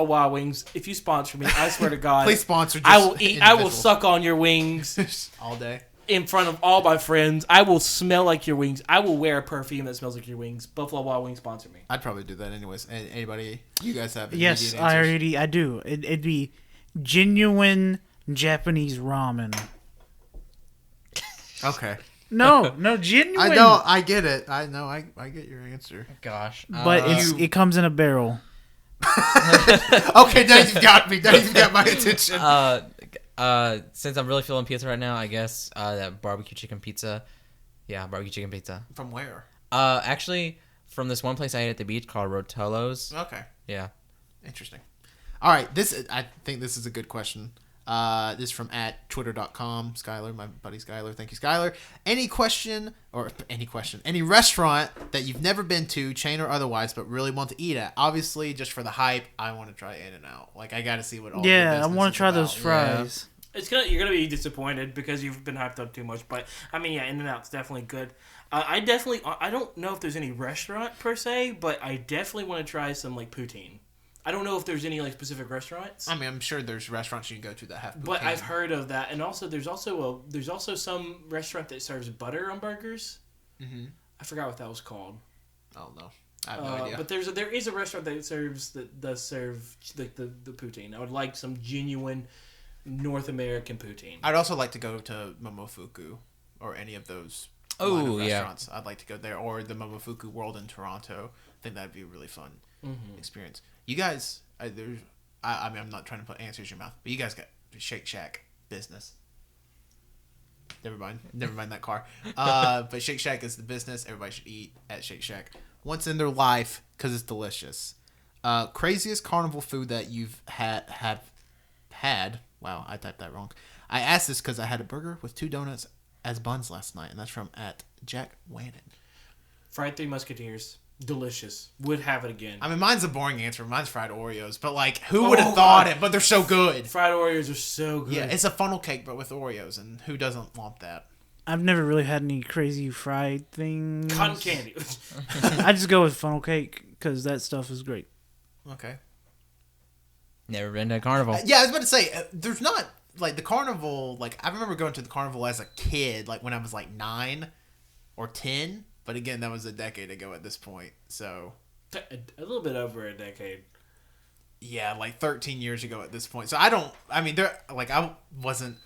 Wild Wings. If you sponsor me, I swear to God, Please sponsor. I will just eat. I will individuals. suck on your wings all day. in front of all my friends. I will smell like your wings. I will wear a perfume that smells like your wings. Buffalo Wild Wings sponsor me. I'd probably do that anyways. Anybody? You guys have? Yes, immediate I answers? already. I do. It'd be genuine Japanese ramen. Okay. No, genuine. I know. I get it. I know. I get your answer. Gosh. But it comes in a barrel. Okay, now you've got me. Now you've got my attention. Since I'm really feeling pizza right now, I guess that barbecue chicken pizza. Yeah, barbecue chicken pizza. From where? Actually, from this one place I ate at the beach called Rotello's. Okay. Yeah. Interesting. All right. I think this is a good question. This is from @twitter.com. Skylar, my buddy Skylar. Thank you, Skylar. Any restaurant that you've never been to, chain or otherwise, but really want to eat at? Obviously, just for the hype, I want to try In-N-Out. Like, I got to see what all. Yeah, the I want business to try is those about. fries. You're gonna be disappointed because you've been hyped up too much. But I mean, yeah, In-N-Out's definitely good. I don't know if there's any restaurant per se, but I definitely want to try some like poutine. I don't know if there's any like specific restaurants. I mean, I'm sure there's restaurants you can go to that have. But poutine. I've heard of that, and also there's also some restaurant that serves butter on burgers. Mm-hmm. I forgot what that was called. I don't know. I have no idea. But there is a restaurant that does serve like the poutine. I would like some genuine North American poutine. I'd also like to go to Momofuku or any of those. Oh, line of yeah. restaurants. I'd like to go there or the Momofuku World in Toronto. I think that'd be a really fun experience. You guys, I mean, I'm not trying to put answers in your mouth, but you guys got Shake Shack business. Never mind that car. But Shake Shack is the business. Everybody should eat at Shake Shack once in their life because it's delicious. Craziest carnival food that you've had. Wow, I typed that wrong. I asked this because I had a burger with 2 donuts as buns last night, and that's from @Jack Wannon. Fried Three Musketeers, delicious. Would have it again. I mean, mine's a boring answer. Mine's fried Oreos, but like, who would have thought it? But they're so good. Fried Oreos are so good. Yeah, it's a funnel cake, but with Oreos, and who doesn't want that? I've never really had any crazy fried things. Cotton candy. I just go with funnel cake because that stuff is great. Okay. Never been to a carnival. Yeah, I was about to say, there's not like the carnival. Like, I remember going to the carnival as a kid, like when I was like 9 or 10. But again, that was a decade ago at this point. So A little bit over a decade. yeah, like 13 years ago at this point. So I wasn't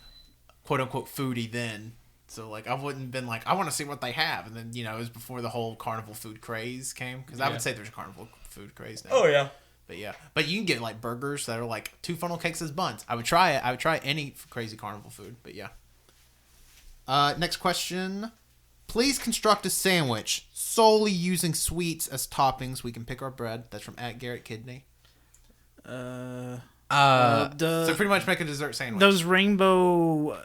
quote unquote foodie then. So like I wouldn't been like I want to see what they have, and then it was before the whole carnival food craze came because I would say there's a carnival food craze now. Oh yeah. But you can get like burgers that are like 2 funnel cakes as buns. I would try it. I would try any crazy carnival food. But yeah. Next question. Please construct a sandwich solely using sweets as toppings. We can pick our bread. That's from @GarrettKidney. So pretty much make a dessert sandwich. Those rainbow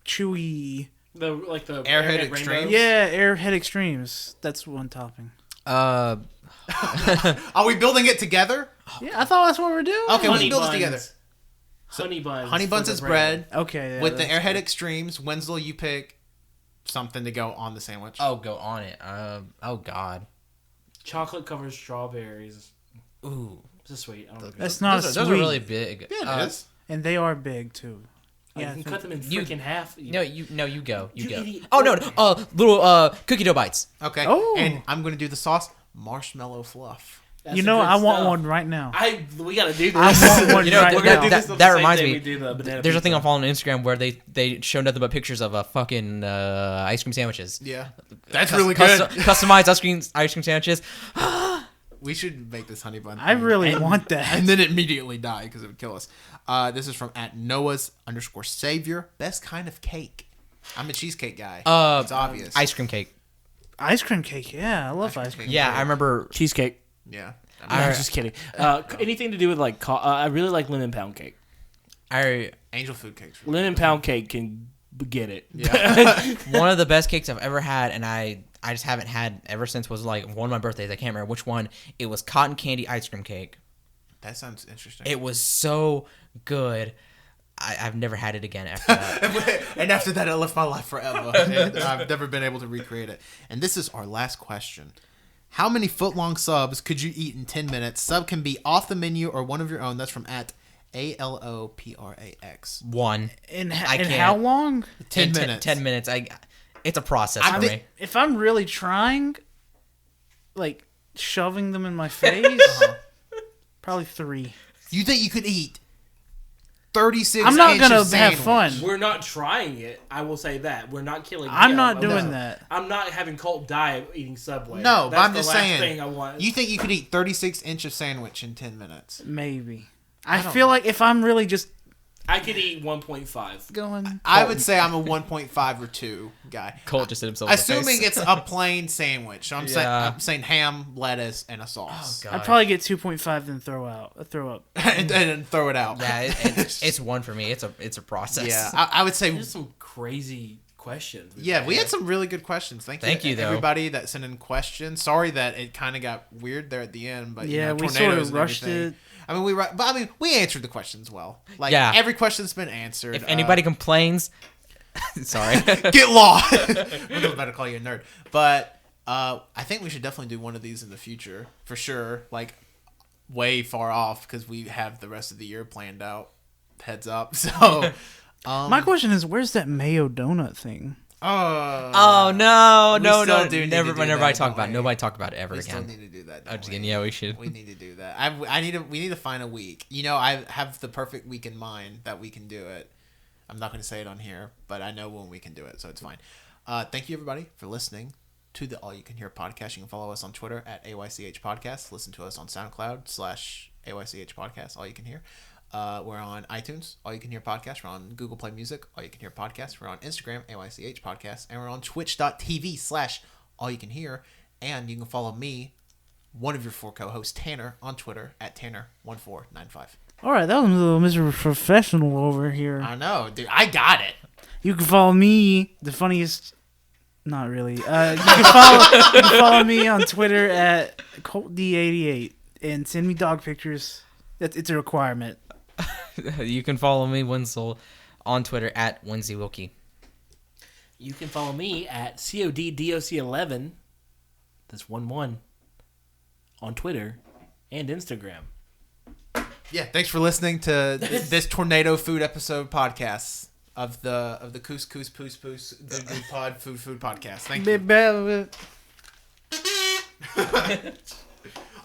chewy. The Airhead Rainbows? Extreme? Yeah, Airhead Extremes. That's one topping. Are we building it together? Yeah, I thought that's what we're doing. Okay, we Honey can build buns. it together. Honey buns. Honey buns for the is bread. Okay. Yeah, With the that's Airhead good. Extremes, Wenzel, you pick something to go on the sandwich. Oh, go on it. Oh God. Chocolate covered strawberries. Ooh. It's a sweet. I don't know. That's not Those a are sweet. really big. Yeah, it is. And they are big too. You I can think- cut them in You- freaking half. No, you go. You You go. idiot. Oh no. Little cookie dough bites. Okay. Oh. And I'm going to do the sauce marshmallow fluff. That's You the know, good I want stuff. one right now. We gotta do this. I want one You know, right We're gonna now. do this that- on that the same reminds day me. we do the banana There's a thing pizza. I'm following on Instagram where they show nothing but pictures of fucking ice cream sandwiches. Yeah. That's really good. Customized ice cream sandwiches. We should make this honey bun. I thing. really want that. And then immediately die because it would kill us. This is from @Noah's_Savior. Best kind of cake. I'm a cheesecake guy. It's obvious. Ice cream cake. Ice cream cake. Yeah, I love ice cream. Yeah, I remember. cheesecake. Yeah. I'm just kidding. Anything to do with like, I really like lemon pound cake. Angel food cakes. Lemon pound cake can get it. Yeah. One of the best cakes I've ever had, and I just haven't had ever since, was like one of my birthdays. I can't remember which one. It was cotton candy ice cream cake. That sounds interesting. It was so good. I've never had it again after that. And after that, it left my life forever. And I've never been able to recreate it. And this is our last question. How many footlong subs could you eat in 10 minutes? Sub can be off the menu or one of your own. That's from @ALOPRAX. One. In I can't. how long? 10 In minutes. 10 minutes. It's a process I for think- me. If I'm really trying, like shoving them in my face, probably 3. You think you could eat 36 I'm not inch gonna of have sandwich? fun. We're not trying it. I will say that we're not killing. I'm him. not doing that. I'm not having cult diet eating Subway. No, but That's I'm the just last saying. Thing I want. You think you could eat 36 inch of sandwich in 10 minutes? Maybe. I don't feel know. like if I'm really just I could eat 1.5. going, I would say I'm a 1.5 or 2 guy. Colt just hit himself in the Assuming face. it's a plain sandwich. So I'm Yeah. saying ham, lettuce, and a sauce. God. I'd probably get 2.5 then throw up. and then throw it out. Yeah, it's one for me. It's a process. Yeah, I would say. There's some crazy questions. Yeah, we had some really good questions. Thank you, though. everybody that sent in questions. Sorry that it kind of got weird there at the end, but Yeah, we tornadoes sort of and rushed everything. it. I mean, we answered the questions well. Like Yeah. every question's been answered. If anybody complains, sorry. get lost. I'm about to call you a nerd, but I think we should definitely do one of these in the future for sure. Like way far off because we have the rest of the year planned out. Heads up. So, my question is, where's that mayo donut thing? Oh no, We no, still no! do need Never, to do never that, talk don't about. we? Nobody talk about it ever we still again. need to do that. I'm don't just we? kidding. Yeah, we should. We need to do that. We need to find a week. I have the perfect week in mind that we can do it. I'm not going to say it on here, but I know when we can do it, so it's fine. Thank you everybody for listening to the All You Can Hear podcast. You can follow us on Twitter @AYCH Podcast. Listen to us on SoundCloud /AYCH Podcast. All You Can Hear. We're on iTunes, All You Can Hear Podcast. We're on Google Play Music, All You Can Hear Podcast. We're on Instagram, AYCH Podcast. And we're on twitch.tv /All You Can Hear. And you can follow me, one of your 4 co-hosts, Tanner, on Twitter @Tanner1495. All right, that was a little Mr. Professional over here. I know, dude. I got it. You can follow me, the funniest. Not really. You can follow me on Twitter @ColtD88 and send me dog pictures. It's a requirement. You can follow me, Winsel, on Twitter @WinsyWilkie. You can follow me at CODDOC11. That's 11 on Twitter and Instagram. Yeah, thanks for listening to this tornado food episode podcast of the Couscous Poos Poos Good Pod Food podcast. Thank you. Bit-